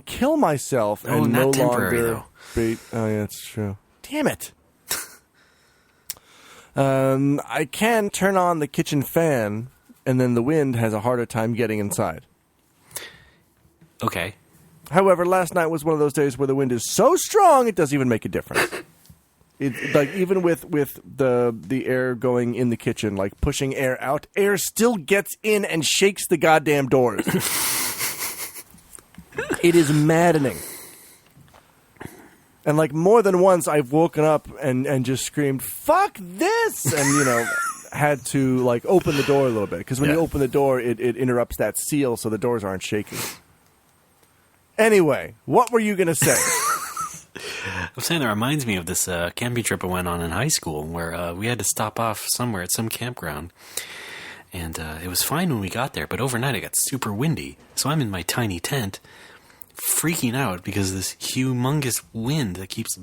kill myself and no longer be... Oh, yeah, that's true. Damn it. I can turn on the kitchen fan, and then the wind has a harder time getting inside. Okay. However, last night was one of those days where the wind is so strong it doesn't even make a difference. Even with the air going in the kitchen, like pushing air out, air still gets in and shakes the goddamn doors. It is maddening. And more than once, I've woken up and just screamed, "Fuck this!" and had to open the door a little bit because when you open the door, it interrupts that seal, so the doors aren't shaking. Anyway, what were you gonna say? I'm saying it reminds me of this camping trip I went on in high school where we had to stop off somewhere at some campground. And it was fine when we got there, but overnight it got super windy. So I'm in my tiny tent freaking out because of this humongous wind that keeps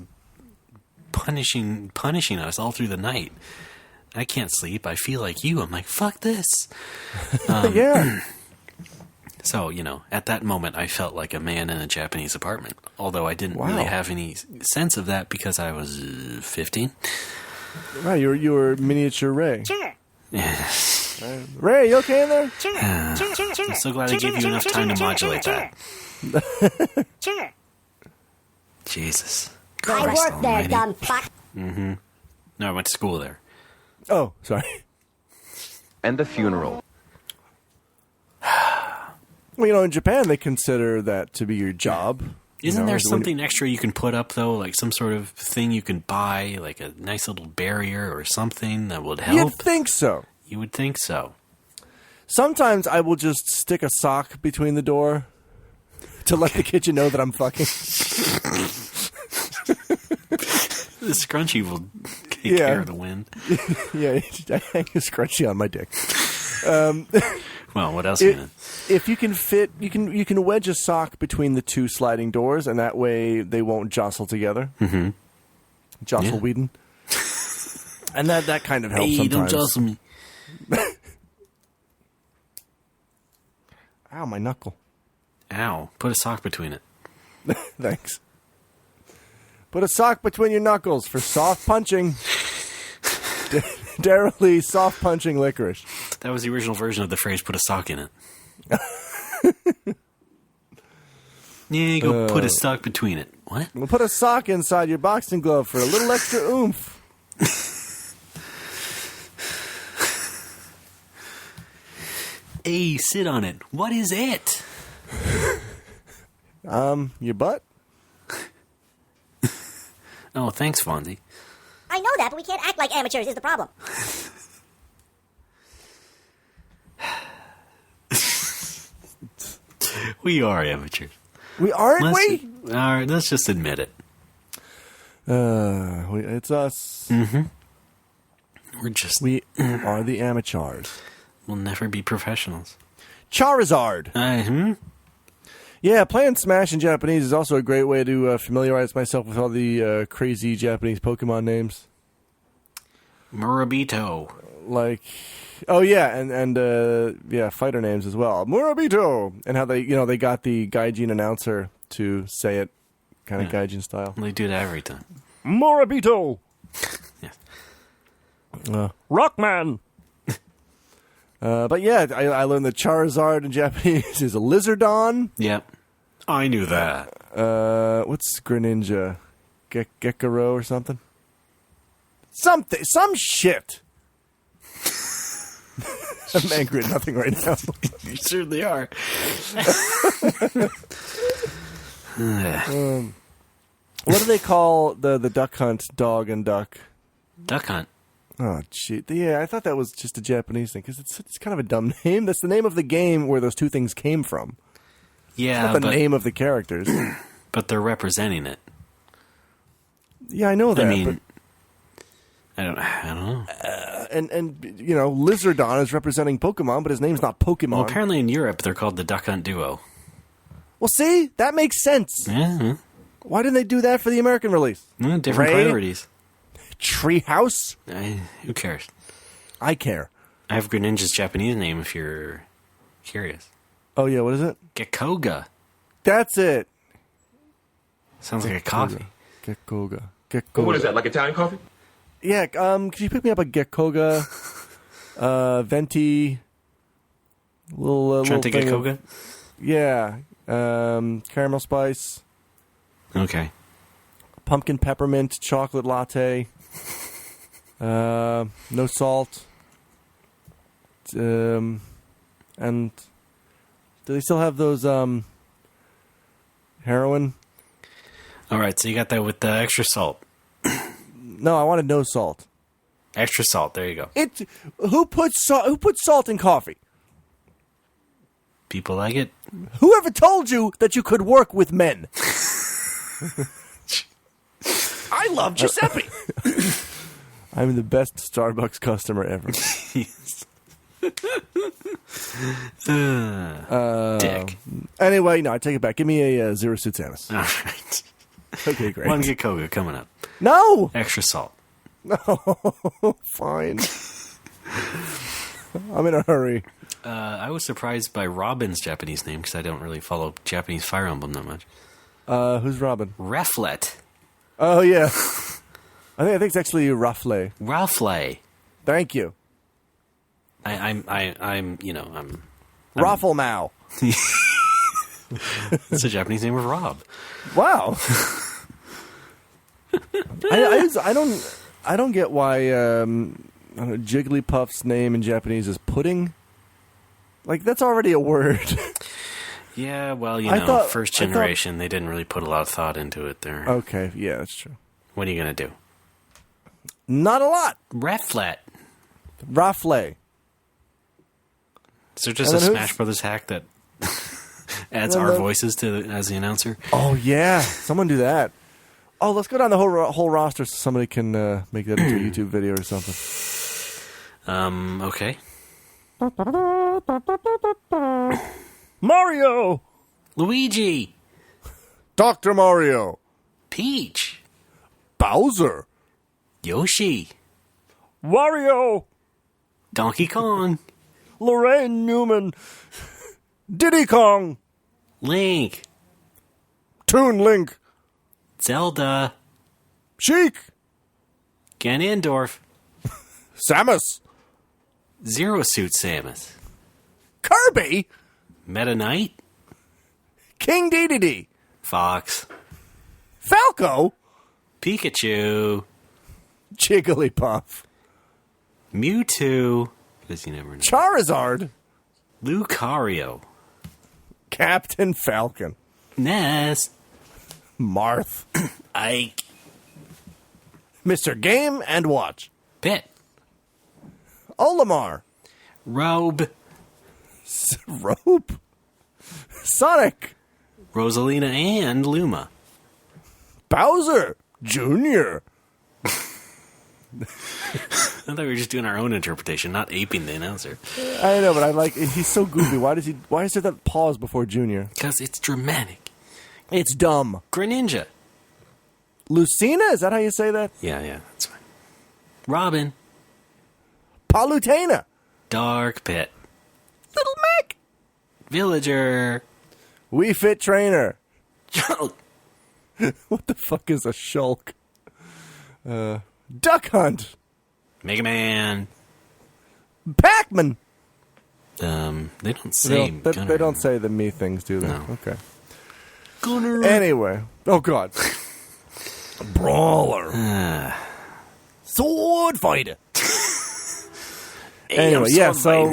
punishing us all through the night. I can't sleep. I feel like you. I'm like, fuck this. Yeah. So, at that moment, I felt like a man in a Japanese apartment. Although I didn't really have any sense of that because I was 15. Right, you were miniature Ray. Sure. Yes. Ray, you okay in there? Sure. I'm so glad I gave you enough time to modulate that. Sure. Jesus. I work there, dumb fuck. Mm-hmm. No, I went to school there. Oh, sorry. And the funeral. Well, in Japan, they consider that to be your job. Isn't there something extra you can put up, though? Like some sort of thing you can buy, like a nice little barrier or something that would help? You'd think so. You would think so. Sometimes I will just stick a sock between the door to let the kitchen know that I'm fucking. The scrunchie will Take care of the wind. Yeah, I hang a scrunchie on my dick. Well, what else? If you can fit, you can wedge a sock between the two sliding doors, and that way they won't jostle together. Mm-hmm. Jostle Whedon. And that kind of helps Hey, sometimes. don't jostle me. Ow, my knuckle. Ow. Put a sock between it. Thanks. Put a sock between your knuckles for soft punching. Darrowly soft punching licorice. That was the original version of the phrase, put a sock in it. Yeah, you go put a sock between it. What? We'll put a sock inside your boxing glove for a little extra oomph. Hey, sit on it. What is it? Your butt? Oh, thanks, Fonzie. I know that, but we can't act like amateurs is the problem. We are amateurs. We aren't we? All right, let's just admit it. It's us. Mm-hmm. We are the amateurs. We'll never be professionals. Charizard. Yeah, playing Smash in Japanese is also a great way to familiarize myself with all the crazy Japanese Pokemon names. Murabito. Like, oh yeah, and fighter names as well. Murabito, and how they got the Gaijin announcer to say it, kind of Gaijin style. They do that every time. Murabito. Yeah. Rockman. But yeah, I learned that Charizard in Japanese is a Lizardon. Yep. I knew that. What's Greninja? Gekaro or something? Some shit. I'm angry at nothing right now. You certainly are. What do they call the duck hunt dog and duck? Duck hunt. Oh, shit. Yeah, I thought that was just a Japanese thing, because it's kind of a dumb name. That's the name of the game where those two things came from. Yeah, it's not the name of the characters. But they're representing it. Yeah, I know that. I mean, I don't know. And Lizardon is representing Pokemon, but his name's not Pokemon. Well, apparently in Europe, they're called the Duck Hunt Duo. Well, see? That makes sense. Yeah. Why didn't they do that for the American release? Different priorities. Treehouse? Who cares? I care. I have Greninja's Japanese name if you're curious. Oh, yeah, what is it? Gekkoga. That's it. Sounds like a coffee. Gekkoga. What is that, like Italian coffee? Yeah, could you pick me up a Gekkoga, Venti, little Trying to thing Gekkoga? of, yeah, caramel spice. Okay. Pumpkin peppermint chocolate latte. No salt. And do they still have those heroin? All right, so you got that with the extra salt. No, I wanted no salt. Extra salt. There you go. Who puts salt in coffee? People like it. Whoever told you that you could work with men? I love Giuseppe. I'm the best Starbucks customer ever. Dick. Anyway, no, I take it back. Give me a Zero Suit Samus. All right. Okay, great. One Gekkoga coming up. No! Extra salt. No, fine. I'm in a hurry. I was surprised by Robin's Japanese name because I don't really follow Japanese Fire Emblem that much. Who's Robin? Reflet. Oh, yeah. I think it's actually Ruffle. Ruffle. Thank you. I'm Raffle Mao. It's a Japanese name of Rob. Wow. I don't get why Jigglypuff's name in Japanese is pudding. Like, that's already a word. Yeah, well, first generation, they didn't really put a lot of thought into it there. Okay, yeah, that's true. What are you going to do? Not a lot. Reflet. Raffle. Is there just a Smash Brothers hack that adds our voices as the announcer? Oh, yeah. Someone do that. Oh, let's go down the whole roster so somebody can make that into a YouTube video or something. Okay. Mario! Luigi! Dr. Mario! Peach! Bowser! Yoshi! Wario! Donkey Kong! Lorraine Newman! Diddy Kong! Link! Toon Link! Zelda! Sheik! Ganondorf! Samus! Zero Suit Samus! Kirby! Meta Knight! King Dedede! Fox! Falco! Pikachu! Jigglypuff! Mewtwo! Because you never know. Charizard! Lucario! Captain Falcon! Ness! Marth! Ike! Mr. Game and Watch! Pit! Olimar! Robe! Rope! Sonic! Rosalina and Luma! Bowser Jr. I thought we were just doing our own interpretation, not aping the announcer. I know, but I like he's so goofy. Why is there that pause before Junior? Because it's dramatic. It's dumb. Greninja. Lucina? Is that how you say that? Yeah, that's fine. Robin. Palutena. Dark Pit. Little Mac. Villager. Wii Fit Trainer. Shulk. What the fuck is a shulk? Duck Hunt. Mega Man. Pac-Man. They don't say they don't say the me things, do they? No. Okay. Gunner. Anyway. Oh, God. Brawler. Sword Fighter. Anyway, yeah, so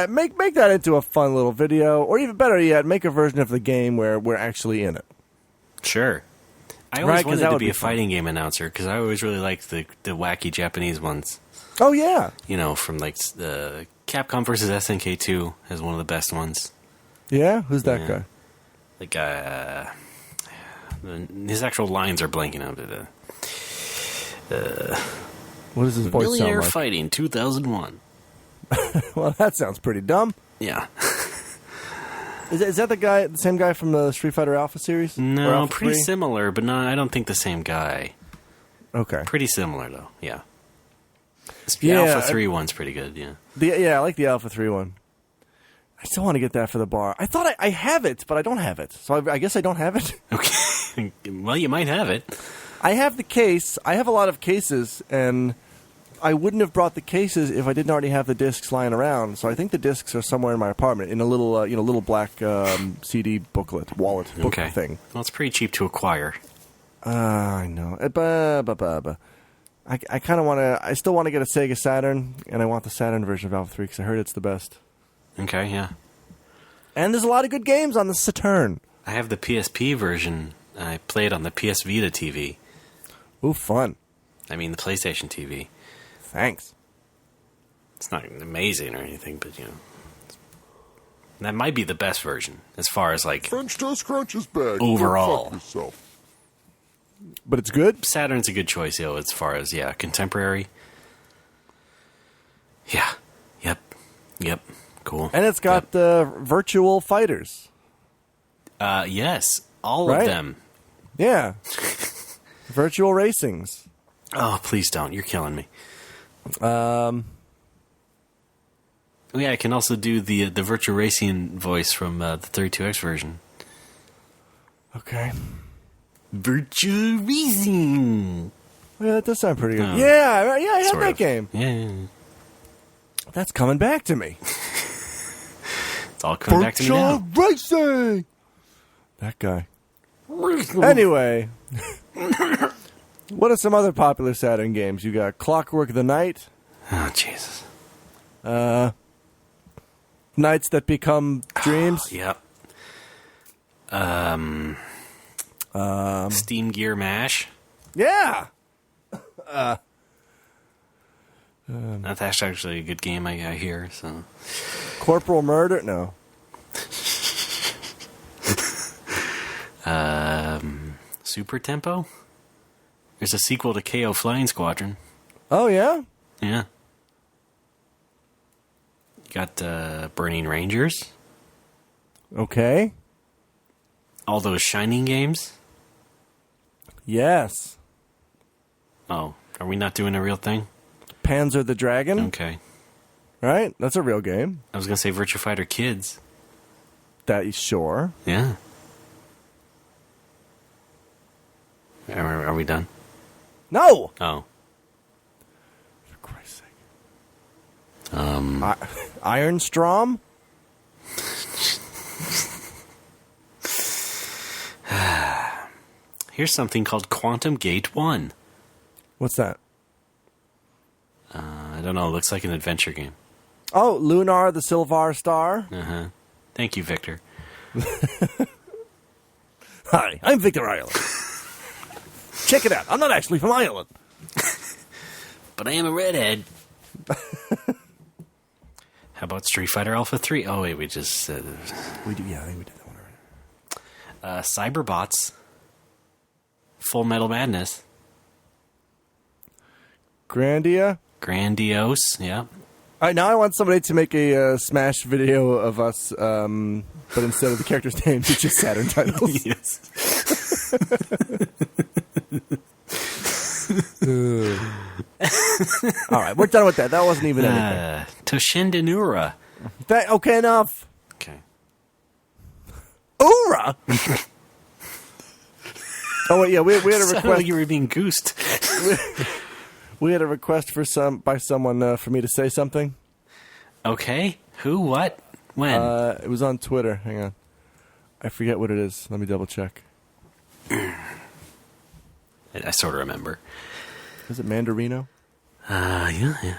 make that into a fun little video, or even better yet, make a version of the game where we're actually in it. Sure. I always wanted to be a fun. fighting game announcer, because I always really liked the wacky Japanese ones. Oh, yeah. You know, from like the Capcom versus SNK 2 is one of the best ones. Yeah? Who's that guy? Like, his actual lines are blanking out. What does his voice sound Millionaire like? Fighting 2001. Well, that sounds pretty dumb. Yeah. Is that the same guy from the Street Fighter Alpha series? No, Alpha pretty 3? similar, but no, I don't think the same guy. Okay. Pretty similar, though, yeah. The Yeah, Alpha 3 one's pretty good, yeah. I like the Alpha 3 one. I still want to get that for the bar. I thought I have it, but I don't have it. So I guess I don't have it. Okay. Well, you might have it. I have the case. I have a lot of cases, and I wouldn't have brought the cases if I didn't already have the discs lying around. So I think the discs are somewhere in my apartment in a little, little black CD book thing. Well, it's pretty cheap to acquire. I know. I kind of want to. I still want to get a Sega Saturn, and I want the Saturn version of Alpha 3 because I heard it's the best. Okay, yeah. And there's a lot of good games on the Saturn. I have the PSP version. I play it on the PS Vita TV. Ooh, fun. I mean, the PlayStation TV. Thanks. It's not amazing or anything, but, that might be the best version as far as, like, French toast crunch is bad. overall. Go fuck yourself. But it's good? Saturn's a good choice, as far as, contemporary. Yeah. Yep. Cool. And it's got virtual fighters. Yes. All of them. Yeah. Virtual racings. Oh, please don't. You're killing me. Yeah, I can also do the virtual racing voice from the 32X version. Okay. Virtual racing. Yeah, that does sound pretty good. Yeah, I have Sort that of. game. Yeah. That's coming back to me. It's all coming back to me now. Virtual racing! That guy. Anyway. What are some other popular Saturn games? You got Clockwork the Night. Oh, Jesus. Nights That Become Dreams. Yep. Steam Gear Mash. Yeah. That's actually a good game I hear. So. Corporal Murder? No. Super Tempo? There's a sequel to KO Flying Squadron. Oh, yeah? Yeah. You got Burning Rangers. Okay. All those Shining games. Yes. Oh, are we not doing a real thing? Panzer the Dragon. Okay. Right? That's a real game. I was going to say Virtua Fighter Kids. That is sure. Yeah. Are we done? No! Oh. For Christ's sake. Iron Strom? Here's something called Quantum Gate 1. What's that? I don't know. It looks like an adventure game. Oh, Lunar the Silvar Star. Uh-huh. Thank you, Victor. Hi, I'm Victor Ireland. Check it out. I'm not actually from Ireland. But I am a redhead. How about Street Fighter Alpha 3? Oh, wait, we just... we do, yeah, I think we did that one already. Cyberbots. Full Metal Madness. Grandiose, yeah. All right, now I want somebody to make a Smash video of us, but instead of the characters' names, it's just Saturn titles. Yes. All right, we're done with that. That wasn't even anything. Toshinden Ura. Okay, enough. Okay. Ura! Oh, wait, yeah, we had a Sounded request. like you were being goosed. We had a request by someone for me to say something. Okay. Who? What? When? It was on Twitter. Hang on. I forget what it is. Let me double check. I sort of remember. Is it Mandarino? Yeah.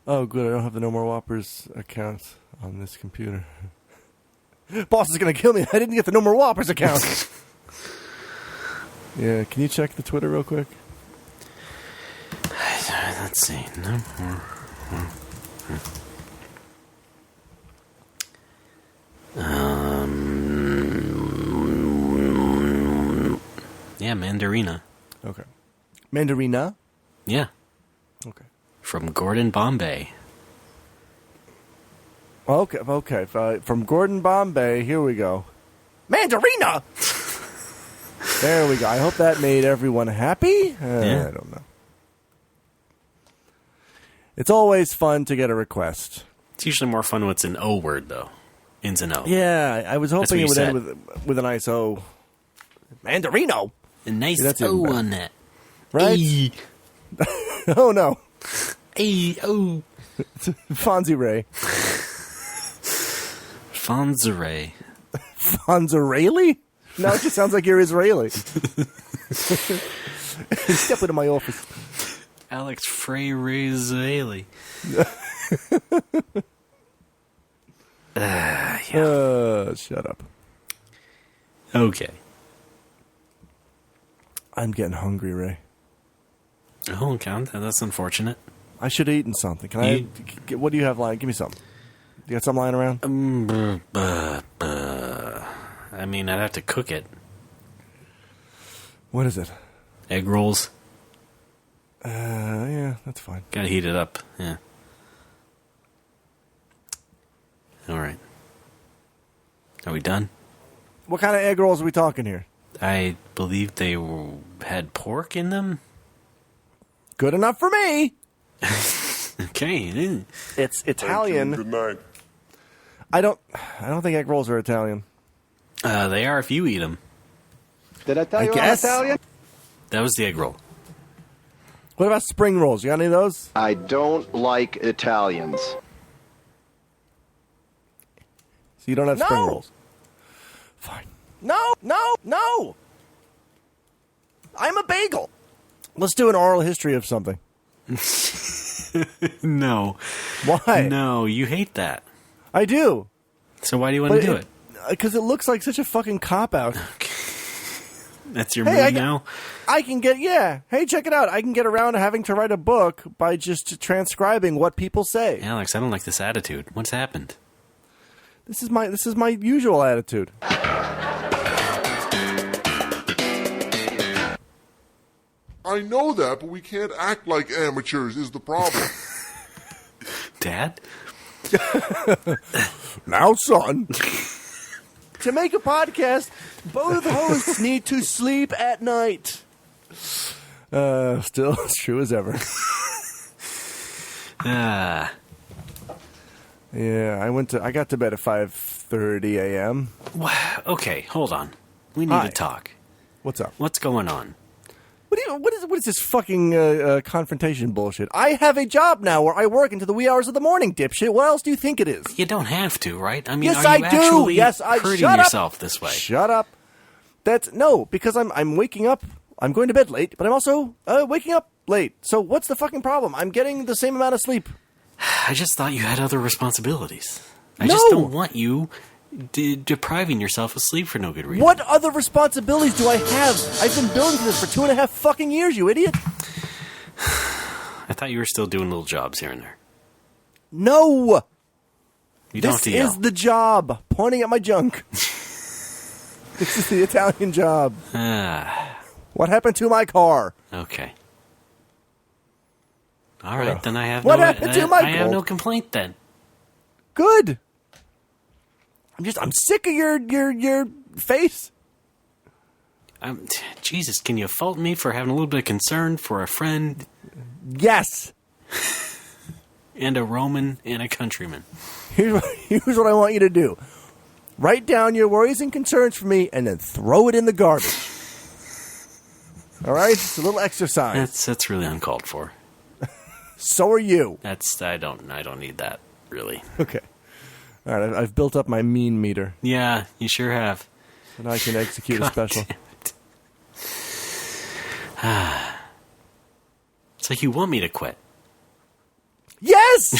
Oh, good. I don't have the No More Whoppers account on this computer. Boss is going to kill me. I didn't get the No More Whoppers account. Yeah, can you check the Twitter real quick? Let's see. No more. Yeah, Mandarina. Okay. Mandarina? Yeah. Okay. From Gordon Bombay. Okay. From Gordon Bombay, here we go. Mandarina! There we go. I hope that made everyone happy. Yeah. I don't know. It's always fun to get a request. It's usually more fun when it's an O word, though. Ends in O. Yeah, I was hoping it would said. end with a nice O. Mandarino! A nice Yeah, that's even O better. on that. Right? Ay. Oh, no. Ay, oh. Fonzie Ray. Fonzere. Fonzarelli? Now it just sounds like you're Israeli. Step into my office. Alex Frey-Razeli. Yeah. Shut up. Okay. I'm getting hungry, Ray. Oh, count that. That's unfortunate. I should have eaten something. Can what do you have lying? Give me something. You got something lying around? I mean, I'd have to cook it. What is it? Egg rolls. Yeah, that's fine. Gotta heat it up. Yeah. All right. Are we done? What kind of egg rolls are we talking here? I believe they had pork in them. Good enough for me. Okay. It's Italian. Good night. I don't think egg rolls are Italian. They are if you eat them. Did I tell I you guess. I'm Italian? That was the egg roll. What about spring rolls? You got any of those? I don't like Italians. So you don't have spring rolls? Fine. No! I'm a bagel. Let's do an oral history of something. No. Why? No, you hate that. I do. So why do you want to do it? Because it looks like such a fucking cop-out. That's your Hey, mood now? I can get, hey, check it out. I can get around to having to write a book by just transcribing what people say. Alex, I don't like this attitude. What's happened? This is my usual attitude. I know that, but we can't act like amateurs is the problem. Dad? Now, son. To make a podcast, both of the hosts need to sleep at night. Still as true as ever. Yeah, I got to bed at 5:30 a.m. Okay, hold on. We need to talk. What's up? What's going on? What is this fucking confrontation bullshit? I have a job now where I work into the wee hours of the morning, dipshit. What else do you think it is? You don't have to, right? I mean, yes, are you I do. actually Yes, I hurting shut yourself up. this way? Shut up. Because I'm waking up. I'm going to bed late, but I'm also waking up late. So what's the fucking problem? I'm getting the same amount of sleep. I just thought you had other responsibilities. I just don't want you depriving yourself of sleep for no good reason. What other responsibilities do I have? I've been building for this for 2.5 fucking years, you idiot. I thought you were still doing little jobs here and there. No. You don't have to yell. This is the job. Pointing at my junk. This is the Italian job. What happened to my car? Okay. All right, then I have What happened to Michael? I have no complaint then. Good. I'm sick of your face. Jesus, can you fault me for having a little bit of concern for a friend? Yes. And a Roman and a countryman. Here's what I want you to do. Write down your worries and concerns for me and then throw it in the garbage. All right? It's a little exercise. That's really uncalled for. So are you. I don't need that, really. Okay. All right, I've built up my mean meter. Yeah, you sure have. And I can execute a special. It's like you want me to quit. Yes!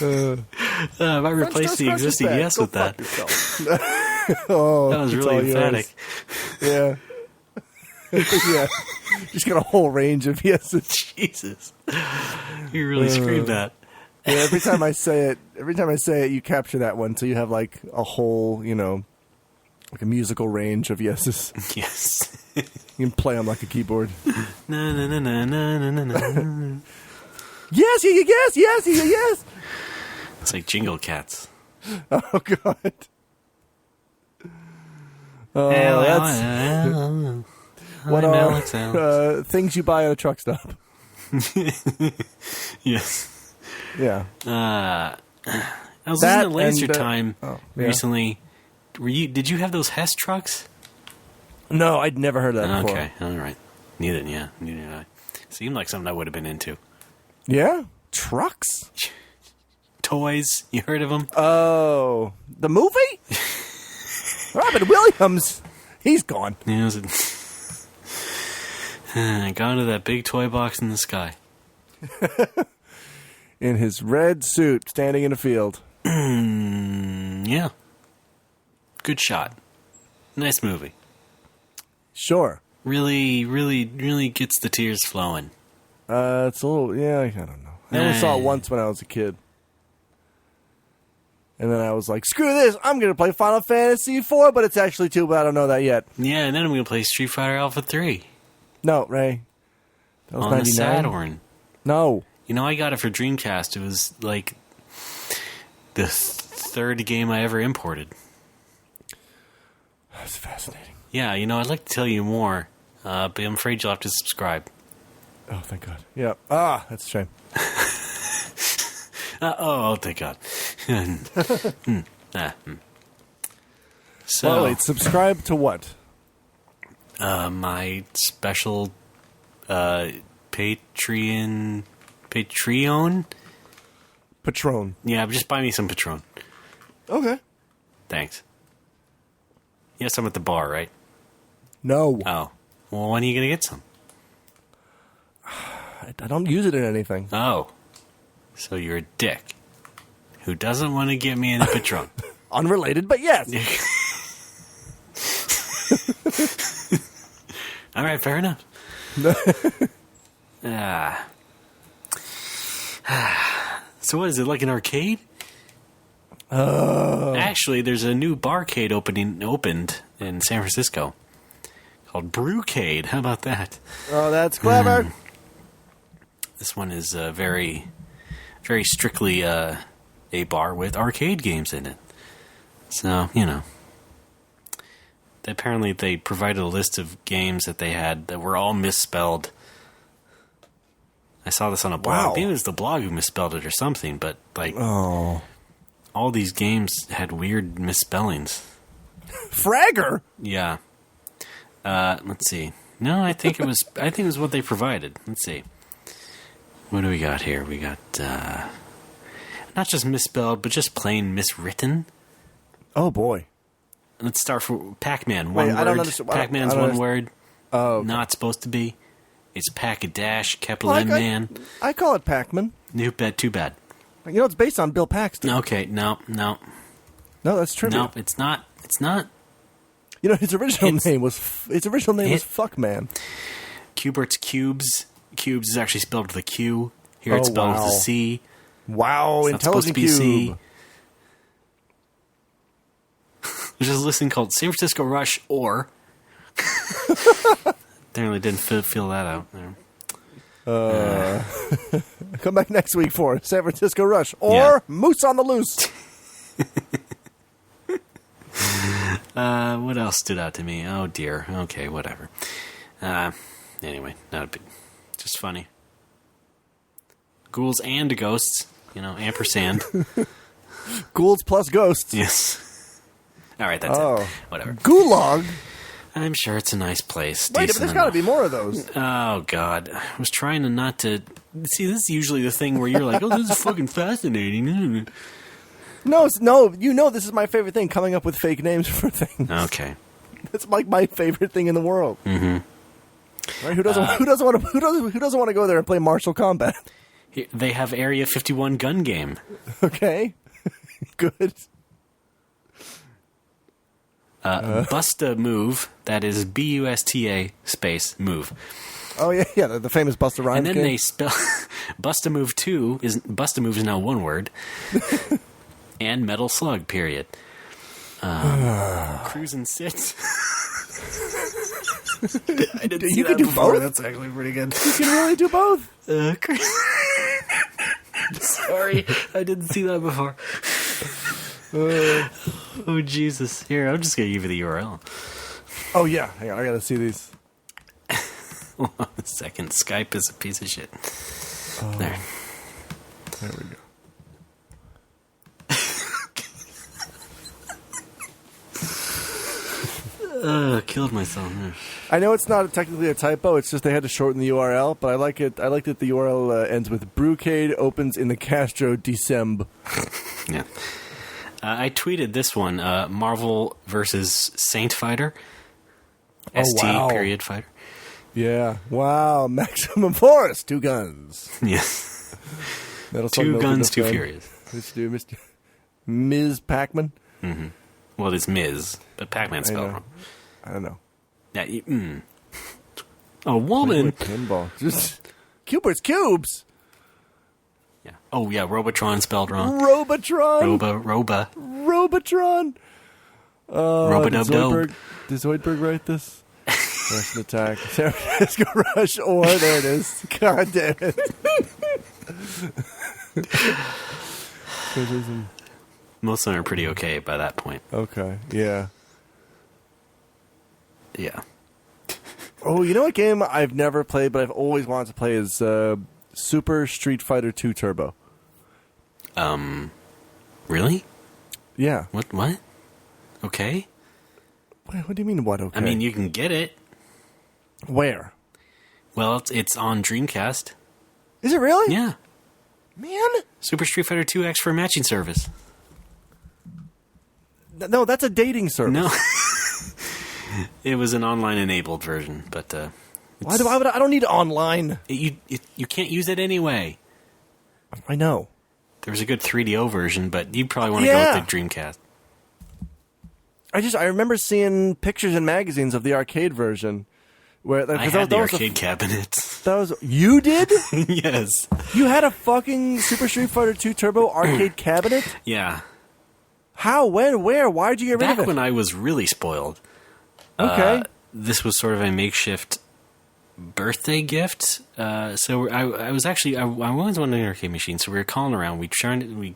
I might replace the existing yes with that. Oh, that was really emphatic. Yeah. Yeah. Just got a whole range of yeses. Jesus. You really screamed that. Yeah, every time I say it, you capture that one, so you have like a whole, like a musical range of yeses. Yes. You can play them like a keyboard. Na na na na na na na. Yes, yes. It's like Jingle Cats. Oh God. Oh, that's what are things you buy at a truck stop? Yes. Yeah. I was listening to Laser Time recently. Did you have those Hess trucks? No, I'd never heard of that before. Okay, all right. Neither did I. Seemed like something I would have been into. Yeah? Trucks? Toys. You heard of them? Oh. The movie? Robin Williams. He's gone. Yeah, gone to that big toy box in the sky. In his red suit, standing in a field. Yeah. Good shot. Nice movie. Sure. Really, really, really gets the tears flowing. It's a little, I don't know. I only saw it once when I was a kid. And then I was like, screw this, I'm going to play Final Fantasy IV, but it's actually 2, but I don't know that yet. Yeah, and then I'm going to play Street Fighter Alpha 3. No, Ray. That was on 99. the Saturn. No. I got it for Dreamcast. It was like the third game I ever imported. That's fascinating. Yeah, I'd like to tell you more, but I'm afraid you'll have to subscribe. Oh, thank God. Yeah. Ah, that's a shame. Oh, thank God. So, well, wait, subscribe to what? My special Patreon? Patron. Yeah, just buy me some Patron. Okay. Thanks. You have some at the bar, right? No. Oh. Well, when are you going to get some? I don't use it in anything. Oh. So you're a dick who doesn't want to get me in a Patron. Unrelated, but yes. All right, fair enough. So what is it, like an arcade? Actually, there's a new barcade opened in San Francisco called Brewcade. How about that? Oh, that's clever. This one is very, very strictly a bar with arcade games in it. So, apparently they provided a list of games that they had that were all misspelled. I saw this on a blog. Wow. Maybe it was the blog who misspelled it or something, but all these games had weird misspellings. Fragger? Yeah. Let's see. No, I think it was what they provided. Let's see. What do we got here? We got not just misspelled, but just plain miswritten. Oh boy. Let's start for Pac-Man. One Wait, word. I don't understand. Pac-Man's I don't one word. Oh, okay. Not supposed to be. It's Pack-a-Dash, capital M-Man. I call it Pac-Man. Too bad. It's based on Bill Paxton. Okay, no. No, that's trivia. No, it's not. It's not. His original name was Fuckman. Cubert's Cubes. Cubes is actually spelled with a Q. Here it's spelled with a C. Wow, It's not supposed to intelligent be a C. cube. There's this listing called San Francisco Rush or. Apparently didn't fill that out there. Come back next week for San Francisco Rush or Moose on the Loose. What else stood out to me? Oh dear. Okay, whatever. Anyway, not a big. Just funny. Ghouls and ghosts. Ampersand. Ghouls plus ghosts. Yes. All right, that's it. Whatever. Gulag? I'm sure it's a nice place. Wait, but there's got to be more of those. Oh, God. I was trying to not to... See, this is usually the thing where you're like, oh, this is fucking fascinating. No, this is my favorite thing, coming up with fake names for things. Okay. That's like my favorite thing in the world. Mm-hmm. Right? Who doesn't want to go there and play martial combat? They have Area 51 gun game. Okay. Good. Busta Move, that is Busta space move. Oh yeah, the famous Busta Rhymes. And then game. they spell Busta Move 2 is Busta Move is now one word. And Metal Slug, period. Cruise and Sit. I didn't see you that can do before. both? That's actually pretty good. You can really do both. Sorry, I didn't see that before. Oh, Jesus. Here, I'm just going to give you the URL. Oh, yeah. Hang on, I got to see these. Hold on a second. Skype is a piece of shit. There we go. Killed myself. I know it's not technically a typo. It's just they had to shorten the URL, but I like it. I like that the URL ends with Brewcade opens in the Castro December. Yeah. I tweeted this one, Marvel versus Saint Fighter. ST period fighter. Yeah. Wow. Maximum Force. 2 guns. Yes. Two guns, too furious. Mr. Ms. Pac-Man. Mm-hmm. Well, it's Ms., but Pac-Man spelled wrong. I don't know. Yeah. A woman. Pinball. Just Cubert's Cubes. Yeah. Oh, yeah. Robotron spelled wrong. Robotron. Robotron. Robodub-dub. Did Zoidberg write this? Russian attack. San Francisco Rush or there it is. God damn it. Most of them are pretty okay by that point. Okay. Yeah. Yeah. Oh, you know what game I've never played but I've always wanted to play is Super Street Fighter 2 Turbo. Really? Yeah. What? Okay. What do you mean, what okay? I mean, you can get it. Where? Well, it's on Dreamcast. Is it really? Yeah. Man. Super Street Fighter 2X for matching service. No, that's a dating service. No. It was an online-enabled version, but... Why would I don't need online. You can't use it anyway. I know. There was a good 3DO version, but you probably want to go with the Dreamcast. I remember seeing pictures in magazines of the arcade version, Where I had the arcade cabinet. You did? Yes. You had a fucking Super Street Fighter 2 Turbo arcade cabinet? Yeah. How? When? Where? Why did you get rid of it? Back when I was really spoiled. Okay. This was sort of a makeshift birthday gift. So I was actually I always wanted an arcade machine. So we were calling around. We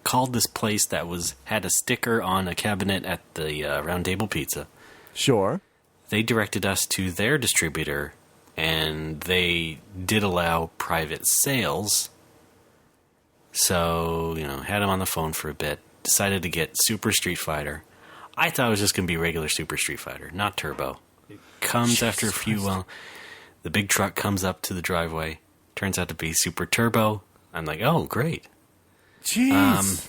called this place that had a sticker on a cabinet at the Round Table Pizza. Sure. They directed us to their distributor, and they did allow private sales. So, had him on the phone for a bit. Decided to get Super Street Fighter. I thought it was just going to be regular Super Street Fighter, not Turbo. It comes after a few, the big truck comes up to the driveway. Turns out to be Super Turbo. I'm like, oh, great. Jeez.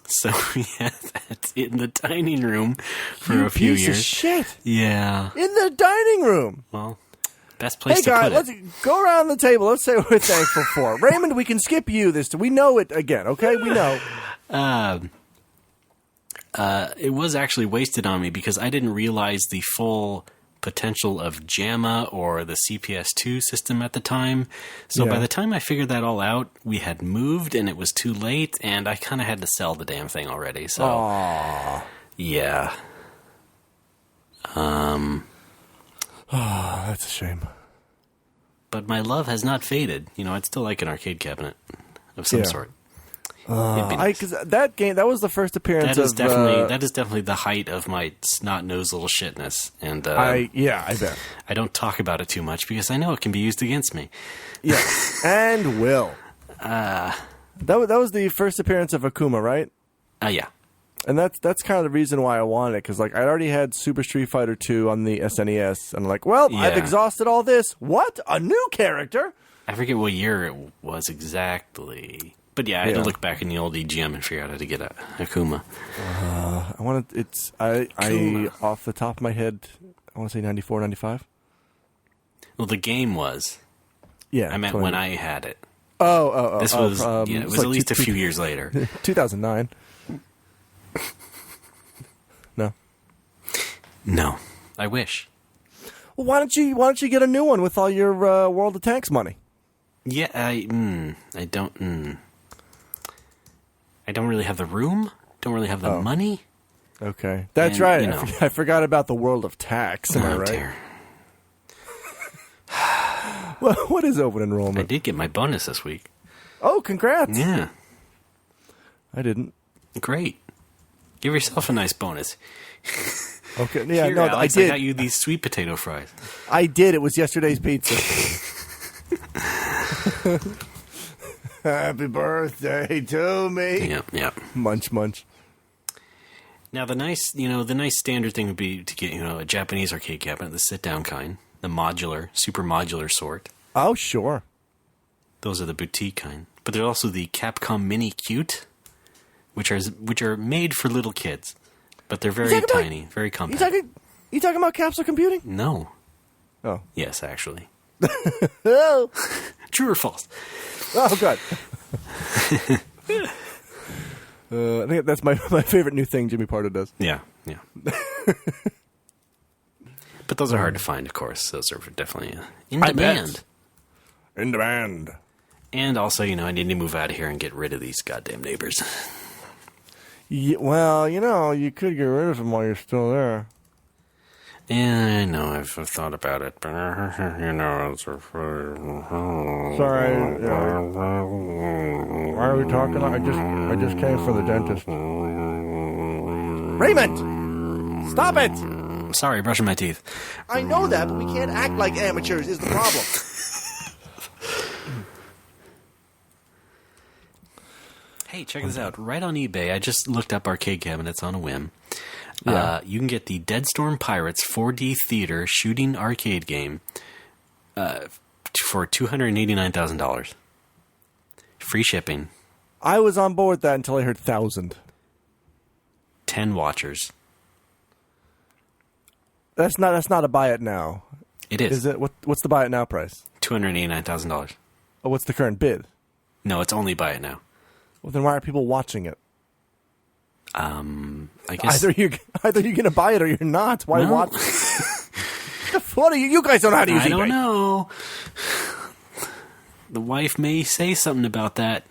So we had that in the dining room for a few years. Of shit. Yeah. In the dining room. Well, best place to put it. Hey, put guys, let's go around the table. Let's say what we're thankful for. Raymond, we can skip you this time. We know it again, okay? We know. It was actually wasted on me because I didn't realize the full potential of JAMA or the CPS2 system at the time. So by the time I figured that all out, we had moved and it was too late, and I kind of had to sell the damn thing already. So, yeah. That's a shame. But my love has not faded. I'd still like an arcade cabinet of some sort. Because that game, that was the first appearance that is definitely the height of my snot-nosed little shitness. And I bet. I don't talk about it too much because I know it can be used against me. Yeah, and will. That was the first appearance of Akuma, right? Yeah. And that's kind of the reason why I wanted it, because I already had Super Street Fighter 2 on the SNES, and I'm like, I've exhausted all this. What? A new character? I forget what year it was exactly. But I had to look back in the old EGM and figure out how to get a Akuma. I off the top of my head, I want to say 94, 95. Well, the game was. Yeah. I meant when I had it. Oh. This was, it was at least a few years later. 2009. No. I wish. Well, why don't you get a new one with all your World of Tanks money? Yeah, I don't. I don't really have the room. Don't really have the money. Okay, that's right. I forgot about the World of Tax. Am I right? Dear. Well, what is open enrollment? I did get my bonus this week. Oh, congrats! Yeah, I didn't. Great. Give yourself a nice bonus. Okay. Yeah. Here, no, Alex, I did. I got you these sweet potato fries. I did. It was yesterday's pizza. Happy birthday to me. Yep. Munch, munch. Now the nice standard thing would be to get a Japanese arcade cabinet, the sit-down kind, the super modular sort. Oh, sure. Those are the boutique kind. But there's also the Capcom Mini Cute, which are made for little kids, but they're very tiny, very compact. You talking about capsule computing? No. Oh. Yes, actually. Oh. True or false? Oh, God. I think that's my favorite new thing Jimmy Pardo does. Yeah. But those are hard to find, of course. Those are definitely in demand. In demand. And also, I need to move out of here and get rid of these goddamn neighbors. Yeah, well, you could get rid of them while you're still there. Yeah, I know. I've thought about it. But, it's... Sorry. Why are we talking? I just came from the dentist. Raymond! Stop it! Sorry, brushing my teeth. I know that, but we can't act like amateurs is the problem. Hey, check this out. Right on eBay, I just looked up arcade cabinets on a whim. Yeah. You can get the Dead Storm Pirates 4D Theater shooting arcade game for $289,000. Free shipping. I was on board with that until I heard 1,000. 10 watchers. That's not a buy it now. It is. Is it? What's the buy it now price? $289,000. Oh, what's the current bid? No, it's only buy it now. Well, then why are people watching it? I guess either you're going to buy it or you're not. Why watch? What are you? You guys don't know how to use eBay. I don't know. The wife may say something about that.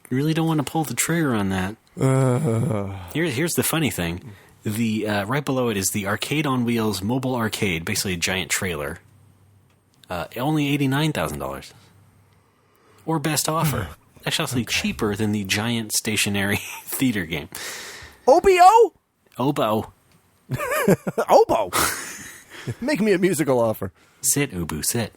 You really don't want to pull the trigger on that. Here's the funny thing. The right below it is the Arcade on Wheels mobile arcade, basically a giant trailer. Only $89,000. Or best offer. Actually cheaper than the giant stationary theater game. OBO? Oboe. Oboe. Make me a musical offer. Sit, Ubu, sit.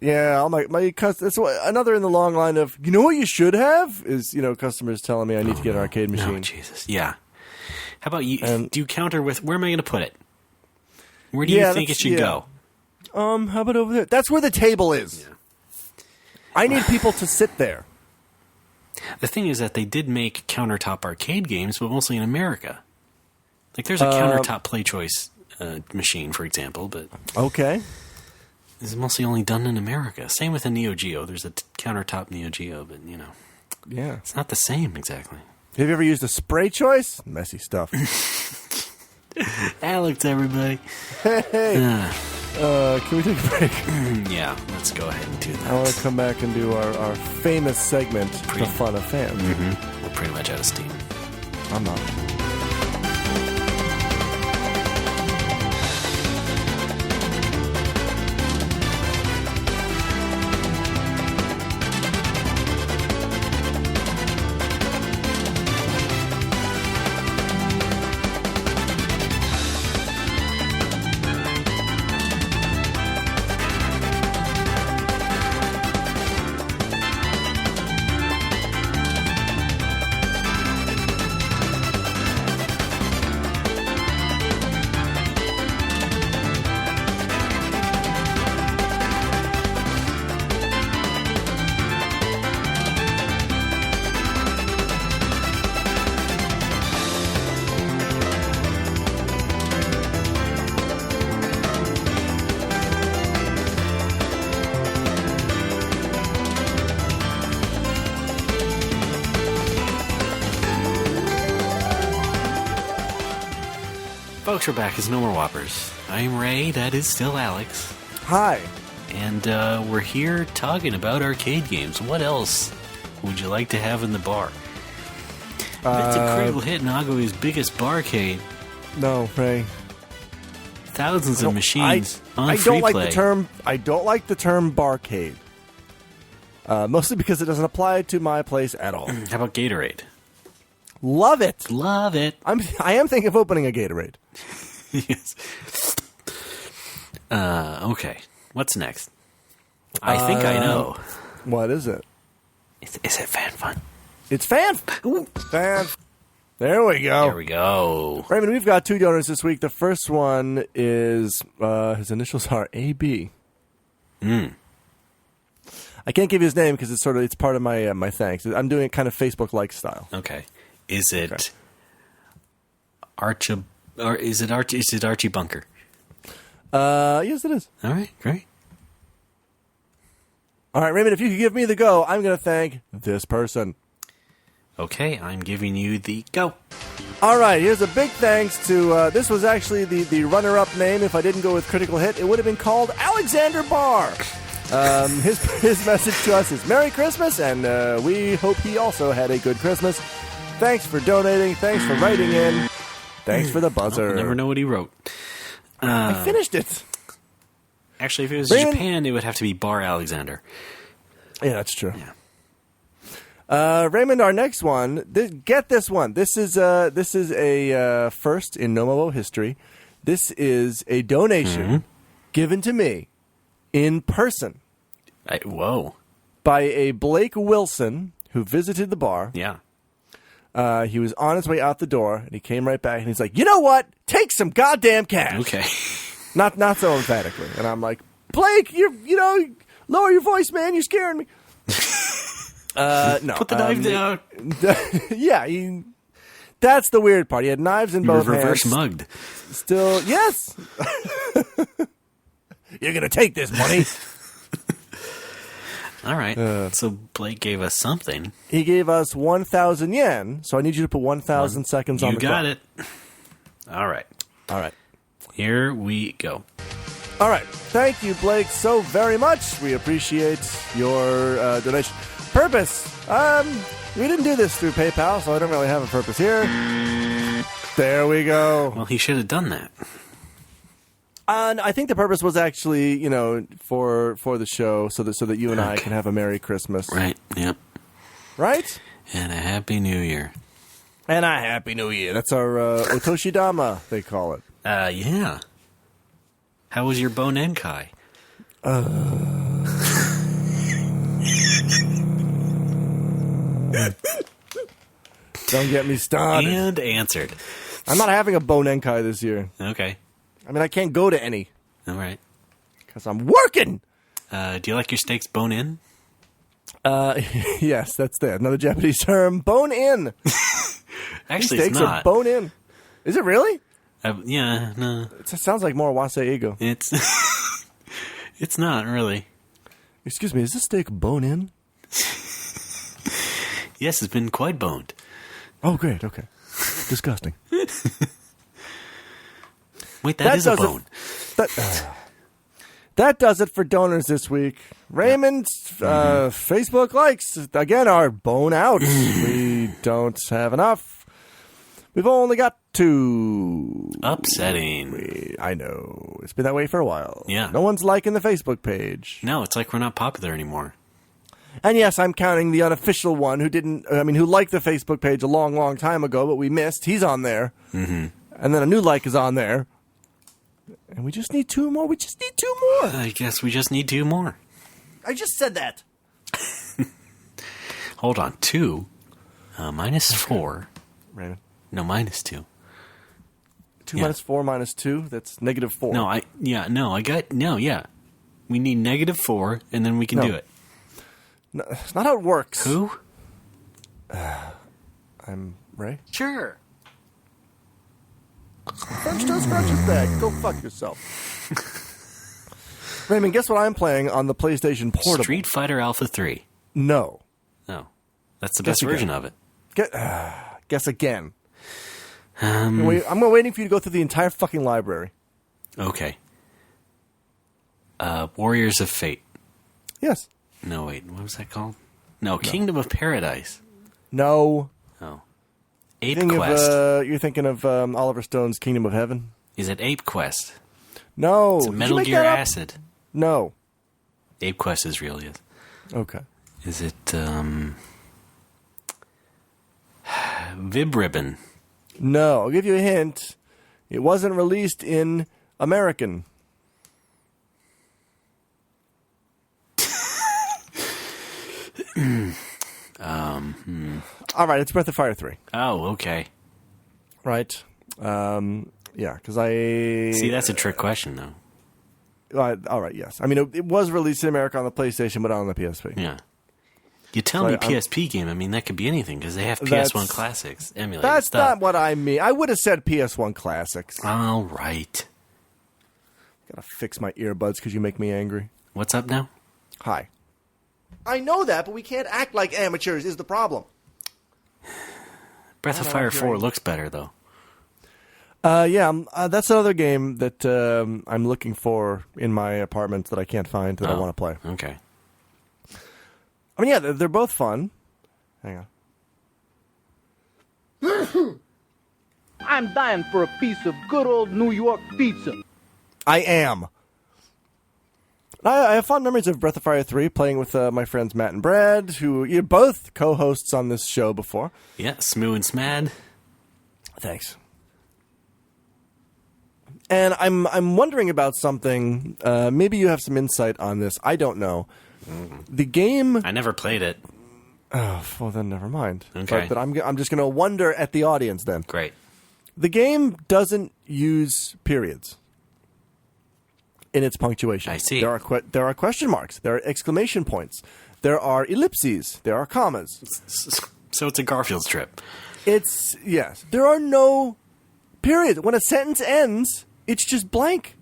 Yeah, all my customers. That's another in the long line of, you know what you should have is, customers telling me I need to get an arcade machine. No, Jesus. Yeah. How about you? Do you counter with, where am I going to put it? Where do you think it should go? How about over there? That's where the table is. Yeah. I need people to sit there. The thing is that they did make countertop arcade games, but mostly in America. Like, there's a countertop Play Choice machine, for example, but... Okay. It's mostly only done in America. Same with a Neo Geo. There's a countertop Neo Geo, but, Yeah. It's not the same, exactly. Have you ever used a Spray Choice? Messy stuff. Alex, everybody. Hey. Can we take a break? Yeah, let's go ahead and do that. I want to come back and do our famous segment, The Fun of Fans. Mm-hmm. We're pretty much out of steam. I'm not. Folks, we're back. It's No More Whoppers. I'm Ray. That is still Alex. Hi. And we're here talking about arcade games. What else would you like to have in the bar? That's a critical hit Nago's biggest barcade. No, Ray. Thousands of machines on I free don't like play. the term. I don't like the term barcade. Mostly because it doesn't apply to my place at all. How about Gatorade? Love it. Love it. I am thinking of opening a Gatorade. Yes. Okay. What's next? I think I know. What is it? Is it Fan Fun? It's Fanf. Fanf. There we go. There we go. Raymond, we've got two donors this week. The first one is, his initials are AB. I can't give you his name because it's part of my my thanks. I'm doing it kind of Facebook-like style. Okay. Is it Archie? Or is it Archie Bunker? Yes, it is. All right, great. All right, Raymond, if you could give me the go, I'm going to thank this person. Okay, I'm giving you the go. All right, here's a big thanks to, this was actually the runner-up name. If I didn't go with Critical Hit, it would have been called Alexander Barr. His message to us is Merry Christmas, and we hope he also had a good Christmas. Thanks for donating. Thanks for writing in. Thanks for the buzzer. I'll never know what he wrote. I finished it. Actually, if it was Raymond, Japan, it would have to be Bar Alexander. Yeah, that's true. Yeah. Raymond, our next one. Get this one. This is a first in Nomobo history. This is a donation given to me in person. Whoa. By a Blake Wilson who visited the bar. Yeah. He was on his way out the door, and he came right back, and he's like, you know what? Take some goddamn cash. Okay. Not so emphatically. And I'm like, Blake, lower your voice, man. You're scaring me. No. Put the knife down. Yeah, that's the weird part. He had knives in both hands. Reverse mugged. Still, yes. You're going to take this money. All right. So Blake gave us something. He gave us 1,000 yen, so I need you to put 1,000 seconds on the clock. You got it. All right. All right. Here we go. All right. Thank you, Blake, so very much. We appreciate your donation. Purpose. We didn't do this through PayPal, so I don't really have a purpose here. There we go. Well, he should have done that. And I think the purpose was actually, for the show, so that you and I can have a Merry Christmas. Right. Yep. Right? And a Happy New Year. And a Happy New Year. That's our Otoshidama, they call it. Yeah. How was your Bonenkai? Don't get me started. And answered. I'm not having a Bonenkai this year. Okay. I mean, I can't go to any. All right. Because I'm working! Do you like your steaks bone in? Yes, that's there. Another Japanese term. Bone in. Actually, steaks it's not. Are bone in. Is it really? Yeah, no. It sounds like more wase ego. It's it's not really. Excuse me, is this steak bone in? Yes, it's been quite boned. Oh, great. Okay. Disgusting. Wait, that is a bone. That does it for donors this week. Raymond's Facebook likes, again, are bone out. We don't have enough. We've only got 2. Upsetting. I know. It's been that way for a while. Yeah. No one's liking the Facebook page. No, it's like we're not popular anymore. And yes, I'm counting the unofficial one who who liked the Facebook page a long, long time ago, but we missed. He's on there. Mm-hmm. And then a new like is on there. And we just need 2 more. We just need 2 more. I guess we just need 2 more. I just said that. Hold on. 2 minus 4. Raymond. No, minus 2. 2 minus 4 minus 2? That's negative 4. Yeah. We need negative 4, and then we can do it. No, that's not how it works. Who? I'm Ray. Sure. French toast scratches bag. Go fuck yourself. Raymond, guess what I'm playing on the PlayStation Portable? Street Fighter Alpha 3. No. No. That's the best version of it. Guess again. I'm waiting for you to go through the entire fucking library. Okay. Warriors of Fate. Yes. No, wait. What was that called? No, Kingdom of Paradise. No. Oh. Ape Quest. You're thinking of Oliver Stone's Kingdom of Heaven? Is it Ape Quest? No. It's a Metal Gear Acid. No. Ape Quest is real, yes. Okay. Is it, Vib Ribbon? No. I'll give you a hint. It wasn't released in American. All right, it's Breath of Fire 3. Oh, okay. Right. Yeah, because I... See, that's a trick question, though. All right, yes. I mean, it was released in America on the PlayStation, but not on the PSP. Yeah. You tell me PSP game, I mean, that could be anything, because they have PS1 classics emulated That's stuff. not what I mean. I would have said PS1 classics. All right. Gotta fix my earbuds because you make me angry. What's up now? Hi. I know that, but we can't act like amateurs is the problem. Breath of Fire 4 looks better, though. That's another game that I'm looking for in my apartment that I can't find that I want to play. Okay. I mean, yeah, they're both fun. Hang on. I'm dying for a piece of good old New York pizza. I am. I have fond memories of Breath of Fire 3 playing with my friends Matt and Brad, who you're both co-hosts on this show before. Yeah, Smoo and Smad. Thanks. And I'm wondering about something. Maybe you have some insight on this. I don't know. The game... I never played it. Oh, well, then never mind. Okay. But I'm just going to wonder at the audience then. Great. The game doesn't use periods in its punctuation. I see. There are question marks. There are exclamation points. There are ellipses. There are commas. So it's a Garfield strip. Yes. There are no periods. When a sentence ends, it's just blank.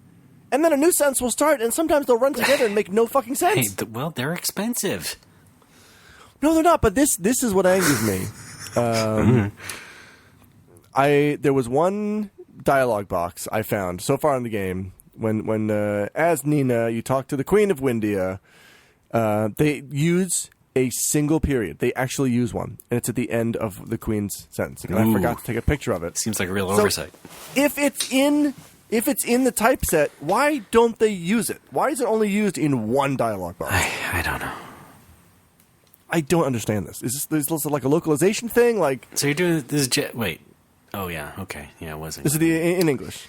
and then a new sentence will start, and sometimes they'll run together and make no fucking sense. Hey, well, they're expensive. No, they're not. But this is what angers me. There was one dialogue box I found so far in the game when as Nina you talk to the Queen of Windia. They use a single period. They actually use one, and it's at the end of the Queen's sentence. And I forgot to take a picture of it. Seems like a real oversight. If it's in the typeset, why don't they use it? Why is it only used in one dialogue box? I don't know. I don't understand this. Is this like a localization thing? Like, so you're doing this? Wait. Oh yeah. Okay. Yeah, it wasn't. This is in English.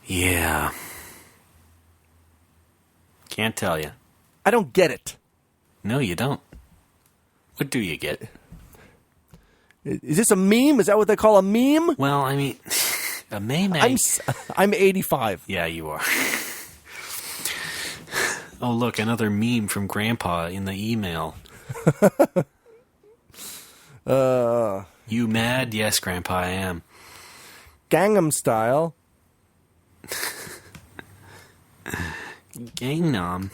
Yeah. Can't tell you. I don't get it. No, you don't. What do you get? Is this a meme? Is that what they call a meme? Well, I mean, a meme. I'm 85. Yeah, you are. Oh, look, another meme from Grandpa in the email. You mad? Yes, Grandpa, I am. Gangnam Style. Gangnam.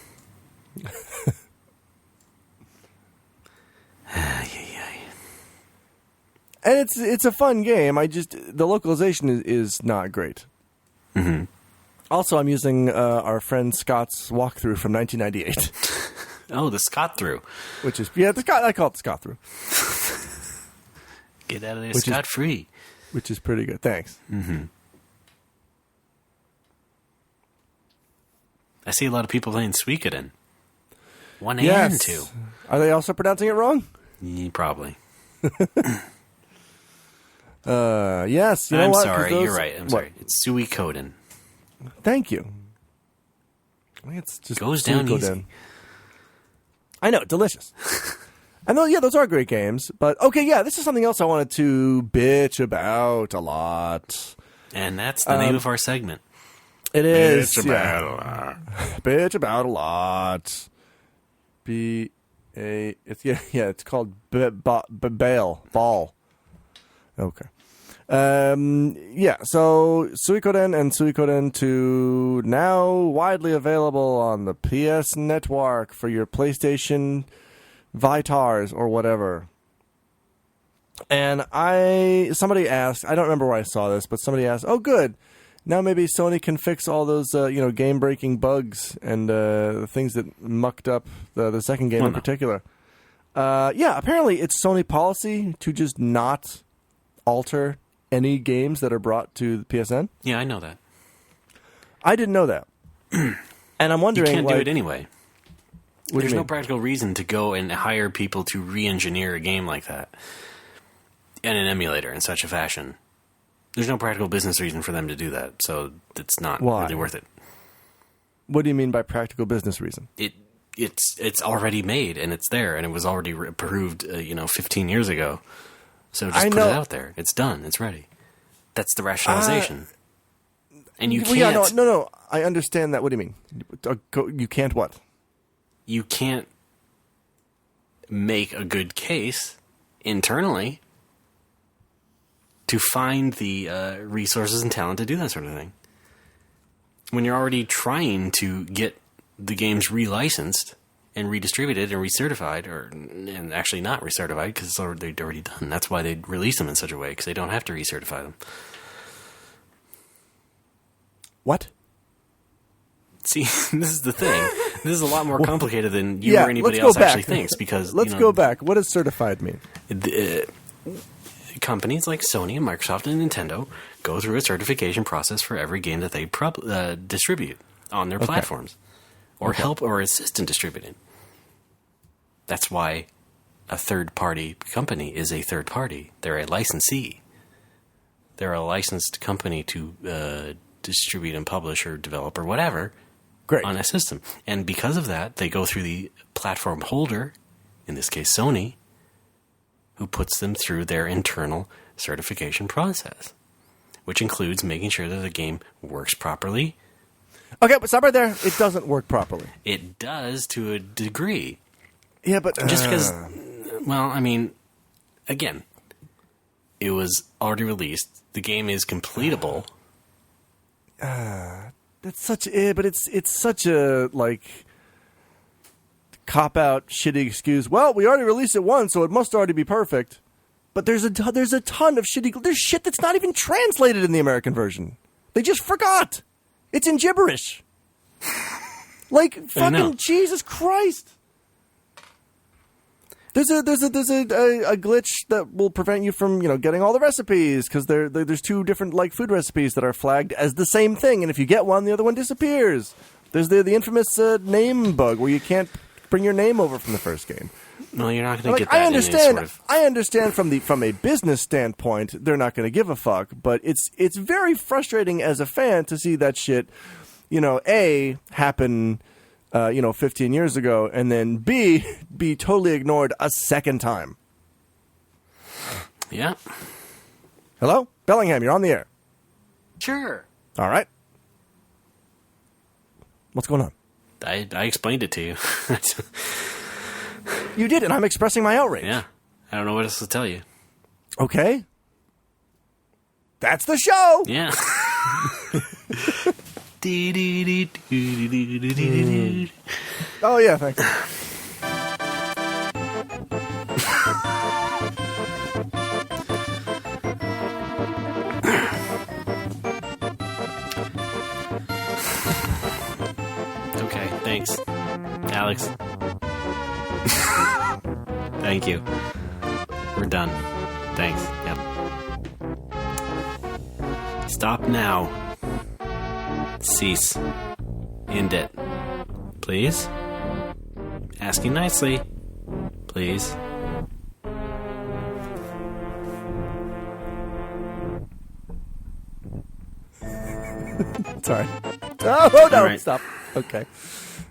And it's a fun game. The localization is not great. Mm-hmm. Also, I'm using our friend Scott's walkthrough from 1998. Oh, the Scott through. Which is I call it the Scott through. Get out of there scot free. Which is pretty good. Thanks. Mm-hmm. I see a lot of people playing Suikoden. One and two. Are they also pronouncing it wrong? Yeah, probably. Yes. You know I'm what? sorry. You're right. I'm sorry. It's Suikoden. Thank you. It's just goes down easy. I know, delicious. And those are great games. But okay, this is something else I wanted to bitch about a lot. And that's the name of our segment. It is. Bitch about a lot. Bitch about a lot. It's called Ball. Okay. So Suikoden and Suikoden II now widely available on the PS Network for your PlayStation Vitars or whatever. And somebody asked, I don't remember where I saw this, but somebody asked, oh good, now maybe Sony can fix all those game-breaking bugs and things that mucked up the second game in particular. Apparently it's Sony policy to just not alter any games that are brought to the PSN. Yeah, I know that. I didn't know that. And I'm wondering... You can't do it anyway. There's no practical reason to go and hire people to re-engineer a game like that and an emulator in such a fashion. There's no practical business reason for them to do that, so it's not really worth it. What do you mean by practical business reason? It's already made, and it's there, and it was already approved 15 years ago. So just put it out there. It's done. It's ready. That's the rationalization. And you can't... Yeah, no. I understand that. What do you mean? You can't what? You can't make a good case internally to find the resources and talent to do that sort of thing. When you're already trying to get the games relicensed and redistributed and recertified, and actually not recertified because it's already done. That's why they release them in such a way, because they don't have to recertify them. What? See, this is the thing. This is a lot more complicated than you or anybody else actually thinks. Because let's go back. What does certified mean? Companies like Sony and Microsoft and Nintendo go through a certification process for every game that they distribute on their platforms. Or help or assist in distributing. That's why a third-party company is a third party. They're a licensee. They're a licensed company to distribute and publish or develop or whatever on a system. And because of that, they go through the platform holder, in this case Sony, who puts them through their internal certification process, which includes making sure that the game works properly. Okay, but stop right there. It doesn't work properly. It does to a degree. Yeah, but... Just because... Well, I mean, again, it was already released. The game is completable. That's such but it's such a like cop out shitty excuse. Well, we already released it once, so it must already be perfect. But there's a ton of shitty. There's shit that's not even translated in the American version. They just forgot. It's in gibberish. Like fucking Jesus Christ. There's a glitch that will prevent you from getting all the recipes because there's two different like food recipes that are flagged as the same thing, and if you get one, the other one disappears. There's the infamous name bug where you can't bring your name over from the first game. No, you're not going to get that. I understand from a business standpoint, they're not going to give a fuck, but it's very frustrating as a fan to see that shit, A, happen, 15 years ago, and then B, be totally ignored a second time. Yeah. Hello? Bellingham, you're on the air. Sure. All right. What's going on? I explained it to you. You did, and I'm expressing my outrage. Yeah. I don't know what else to tell you. Okay. That's the show! Yeah. Oh, yeah, thanks. Okay, thanks. Alex. Thank you. We're done. Thanks. Yep. Stop now. Cease. End it. Please? Asking nicely. Please. Sorry. Oh, no, right. Stop. Okay.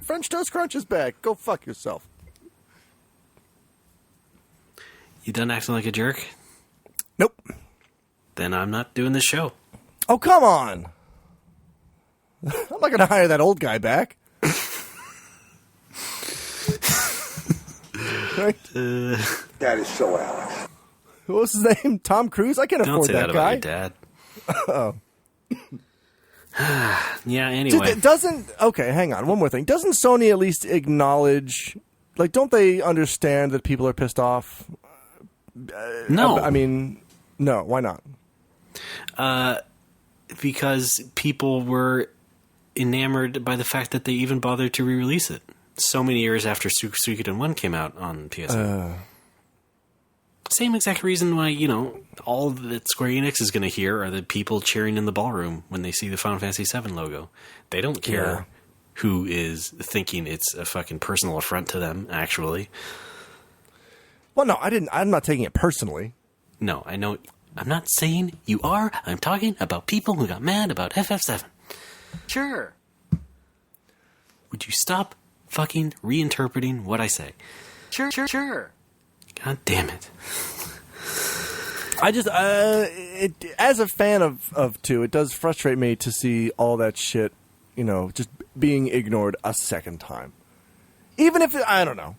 French Toast Crunch is back. Go fuck yourself. You done acting like a jerk? Nope. Then I'm not doing this show. Oh, come on. I'm not going to hire that old guy back. Right? That is so Alex. What was his name? Tom Cruise? I can't afford that guy. Don't say that Oh. about your dad. Yeah, anyway. Okay, hang on. One more thing. Doesn't Sony at least acknowledge, like, don't they understand that people are pissed off? No. I mean, no. Why not? Because people were enamored by the fact that they even bothered to re-release it so many years after Suikoden II came out on PS4. Same exact reason why, all that Square Enix is going to hear are the people cheering in the ballroom when they see the Final Fantasy VII logo. They don't care who is thinking it's a fucking personal affront to them, actually. Well, no, I'm not taking it personally. No, I know. I'm not saying you are. I'm talking about people who got mad about FF7. Sure. Would you stop fucking reinterpreting what I say? Sure. God damn it. I just, as a fan of 2, it does frustrate me to see all that shit, just being ignored a second time. Even if, I don't know.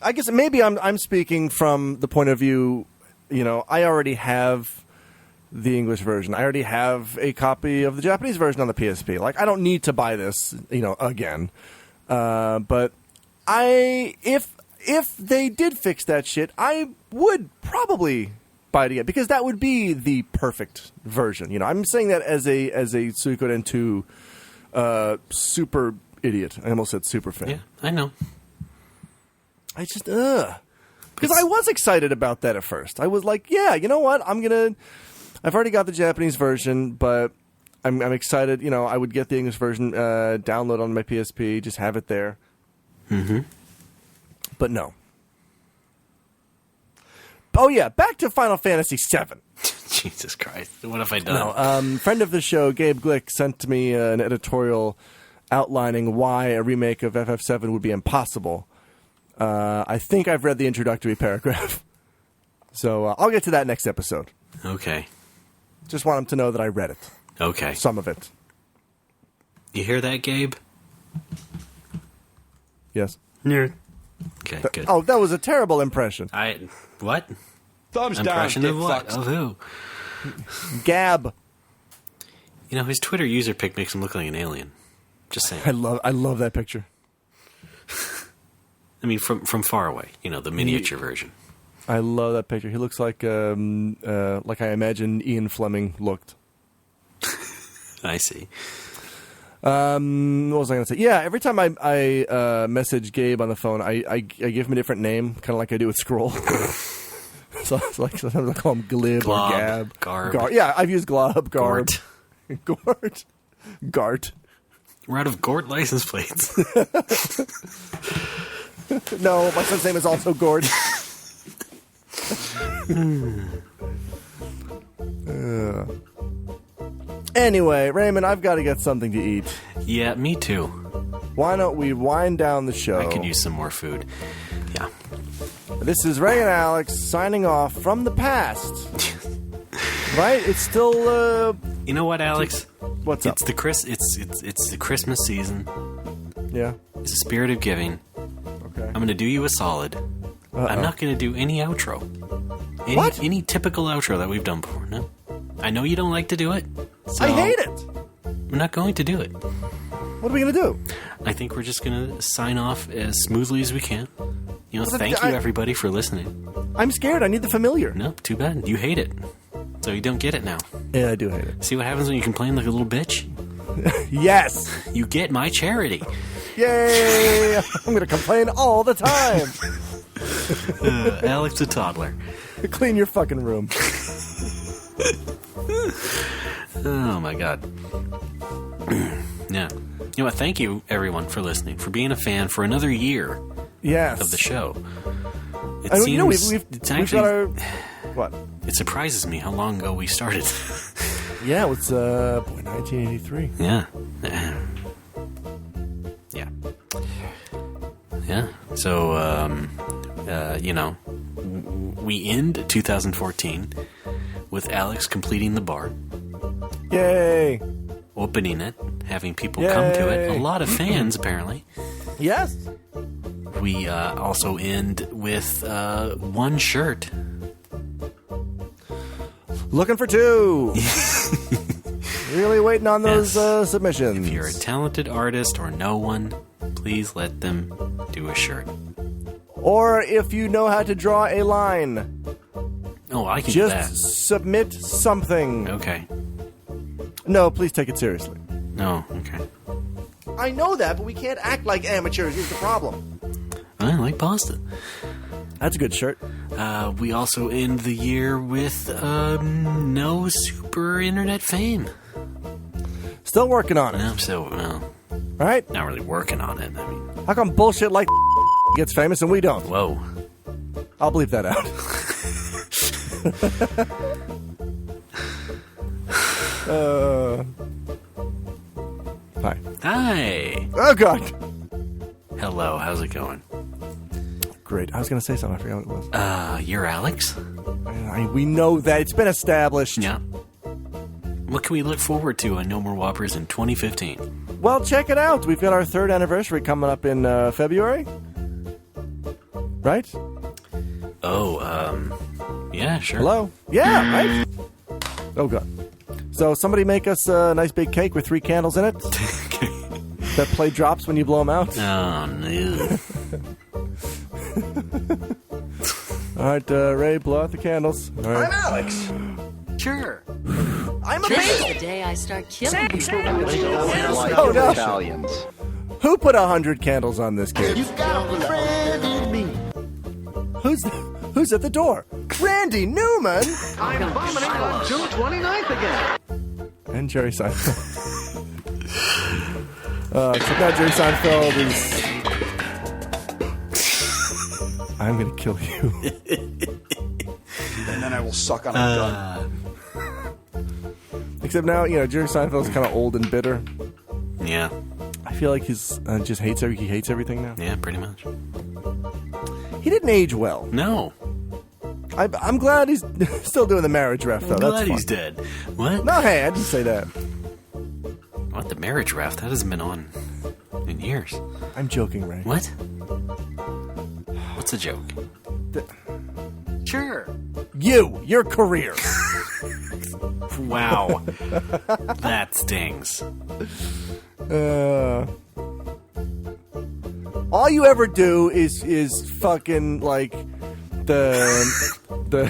I guess maybe I'm speaking from the point of view, I already have the English version. I already have a copy of the Japanese version on the PSP. Like, I don't need to buy this, again. But if they did fix that shit, I would probably buy it again because that would be the perfect version. I'm saying that as a Suikoden II super idiot. I almost said super fan. Yeah, I know. I just because I was excited about that at first. I was like, yeah, you know what? I've already got the Japanese version, but I'm excited. I would get the English version, download on my PSP, just have it there. Mm-hmm. But no. Oh yeah, back to Final Fantasy VII. Jesus Christ, what have I done? No, friend of the show, Gabe Glick, sent me an editorial outlining why a remake of FF7 would be impossible. I think I've read the introductory paragraph. So I'll get to that next episode. Okay. Just want him to know that I read it. Okay. Some of it. You hear that, Gabe? Yes. Nerd. Okay, good. Oh, that was a terrible impression. What? Thumbs impression down, of what? fucks. Of who? Gab. His Twitter user pic makes him look like an alien. Just saying. I love that picture. I mean, from far away, the miniature version. I love that picture. He looks like I imagine Ian Fleming looked. I see. What was I going to say? Yeah, every time I message Gabe on the phone, I give him a different name, kind of like I do with Scroll. So it's like sometimes I call him Glib Glob, or Gab. Garb. Yeah, I've used Glob, Garb. Gort. Gart. We're out of Gort license plates. No, my son's name is also Gord. Anyway, Raymond, I've got to get something to eat. Yeah, me too. Why don't we wind down the show? I could use some more food. Yeah. This is Ray and Alex signing off from the past. Right? It's still. You know what, Alex? What's up? It's the Christmas season. Yeah. It's the spirit of giving. Okay. I'm going to do you a solid. I'm not going to do any outro. What? Any typical outro that we've done before. No. I know you don't like to do it. So I hate it. I'm not going to do it. What are we going to do? I think we're just going to sign off as smoothly as we can. Thank you everybody for listening. I'm scared. I need the familiar. No, too bad. You hate it. So you don't get it now. Yeah, I do hate it. See what happens when you complain like a little bitch? Yes. You get my charity. Yay! I'm going to complain all the time. Alex the toddler. Clean your fucking room. Oh my god. Yeah. You know what? Thank you everyone for listening, for being a fan for another year. Yes. Of the show. It I mean, seems we've got our what? It surprises me how long ago we started. Yeah, it was 1983. Yeah. Yeah. Yeah. So we end 2014 with Alex completing the bar. Yay! Opening it, having people come to it. A lot of fans, apparently. Yes. We also end with one shirt. Looking for two. Really waiting on those submissions. If you're a talented artist or know one, please let them do a shirt. Or if you know how to draw a line. Oh, I can do that. Just submit something. Okay. No, please take it seriously. No, okay. I know that, but we can't act like amateurs is the problem. I like pasta. That's a good shirt. We also end the year with no super internet fame. Still working on it. I'm so, right? Not really working on it. I mean, how come bullshit like gets famous and we don't? Whoa. I'll bleep that out. Hi. Hi. Oh, God. Hello. How's it going? Great. I was going to say something. I forgot what it was. You're Alex? We know that. It's been established. Yeah. What can we look forward to on No More Whoppers in 2015? Well, check it out. We've got our 3rd anniversary coming up in February. Right? Oh, yeah, sure. Hello? Yeah, right? Oh, God. So somebody make us a nice big cake with 3 candles in it that play drops when you blow them out. Oh, no. All right, Ray, blow out the candles. All right. I'm Alex. Sure. I'm a This is the day I start killing people. Oh, no. Italians. Who put 100 candles on this cake? You got a friend in me. Who's at the door? Randy Newman! I'm vomiting on June 29th again. And Jerry Seinfeld. Check out Jerry Seinfeld is... I'm gonna kill you. And then I will suck on a gun. Except now, Jerry Seinfeld's kind of old and bitter. Yeah. I feel like he's just hates everything now. Yeah, pretty much. He didn't age well. No. I'm glad he's still doing the marriage ref, though. I'm That's glad fun. he's dead. What? No, hey, I didn't say that. What, the marriage ref? That hasn't been on in years. I'm joking, Ray. What? What's a joke? Sure. Your career. Wow. That stings. All you ever do is fucking like the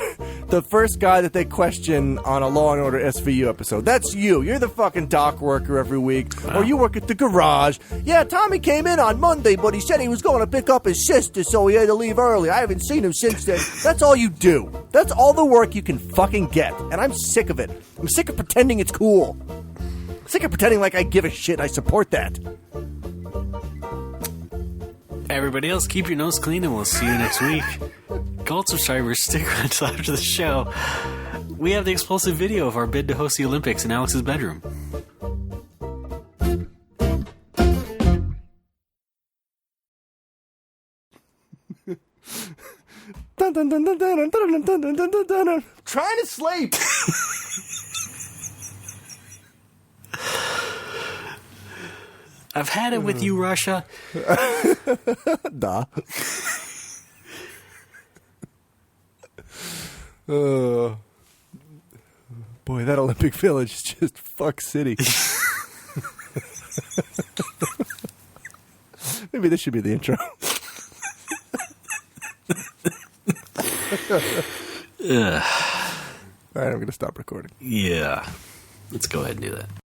first guy that they question on a Law and Order SVU episode. That's you. You're the fucking dock worker every week. Wow. Or you work at the garage. Yeah, Tommy came in on Monday, but he said he was going to pick up his sister, so he had to leave early. I haven't seen him since then. That's all you do. That's all the work you can fucking get. And I'm sick of it. I'm sick of pretending it's cool. I'm sick of pretending like I give a shit. I support that. Everybody else, keep your nose clean and we'll see you next week. Gold subscribers, stick around until after the show. We have the explosive video of our bid to host the Olympics in Alex's bedroom. Trying to sleep. I've had it with you, Russia. Duh. Boy, that Olympic Village is just fuck city. Maybe this should be the intro. All right, I'm going to stop recording. Yeah. Let's go ahead and do that.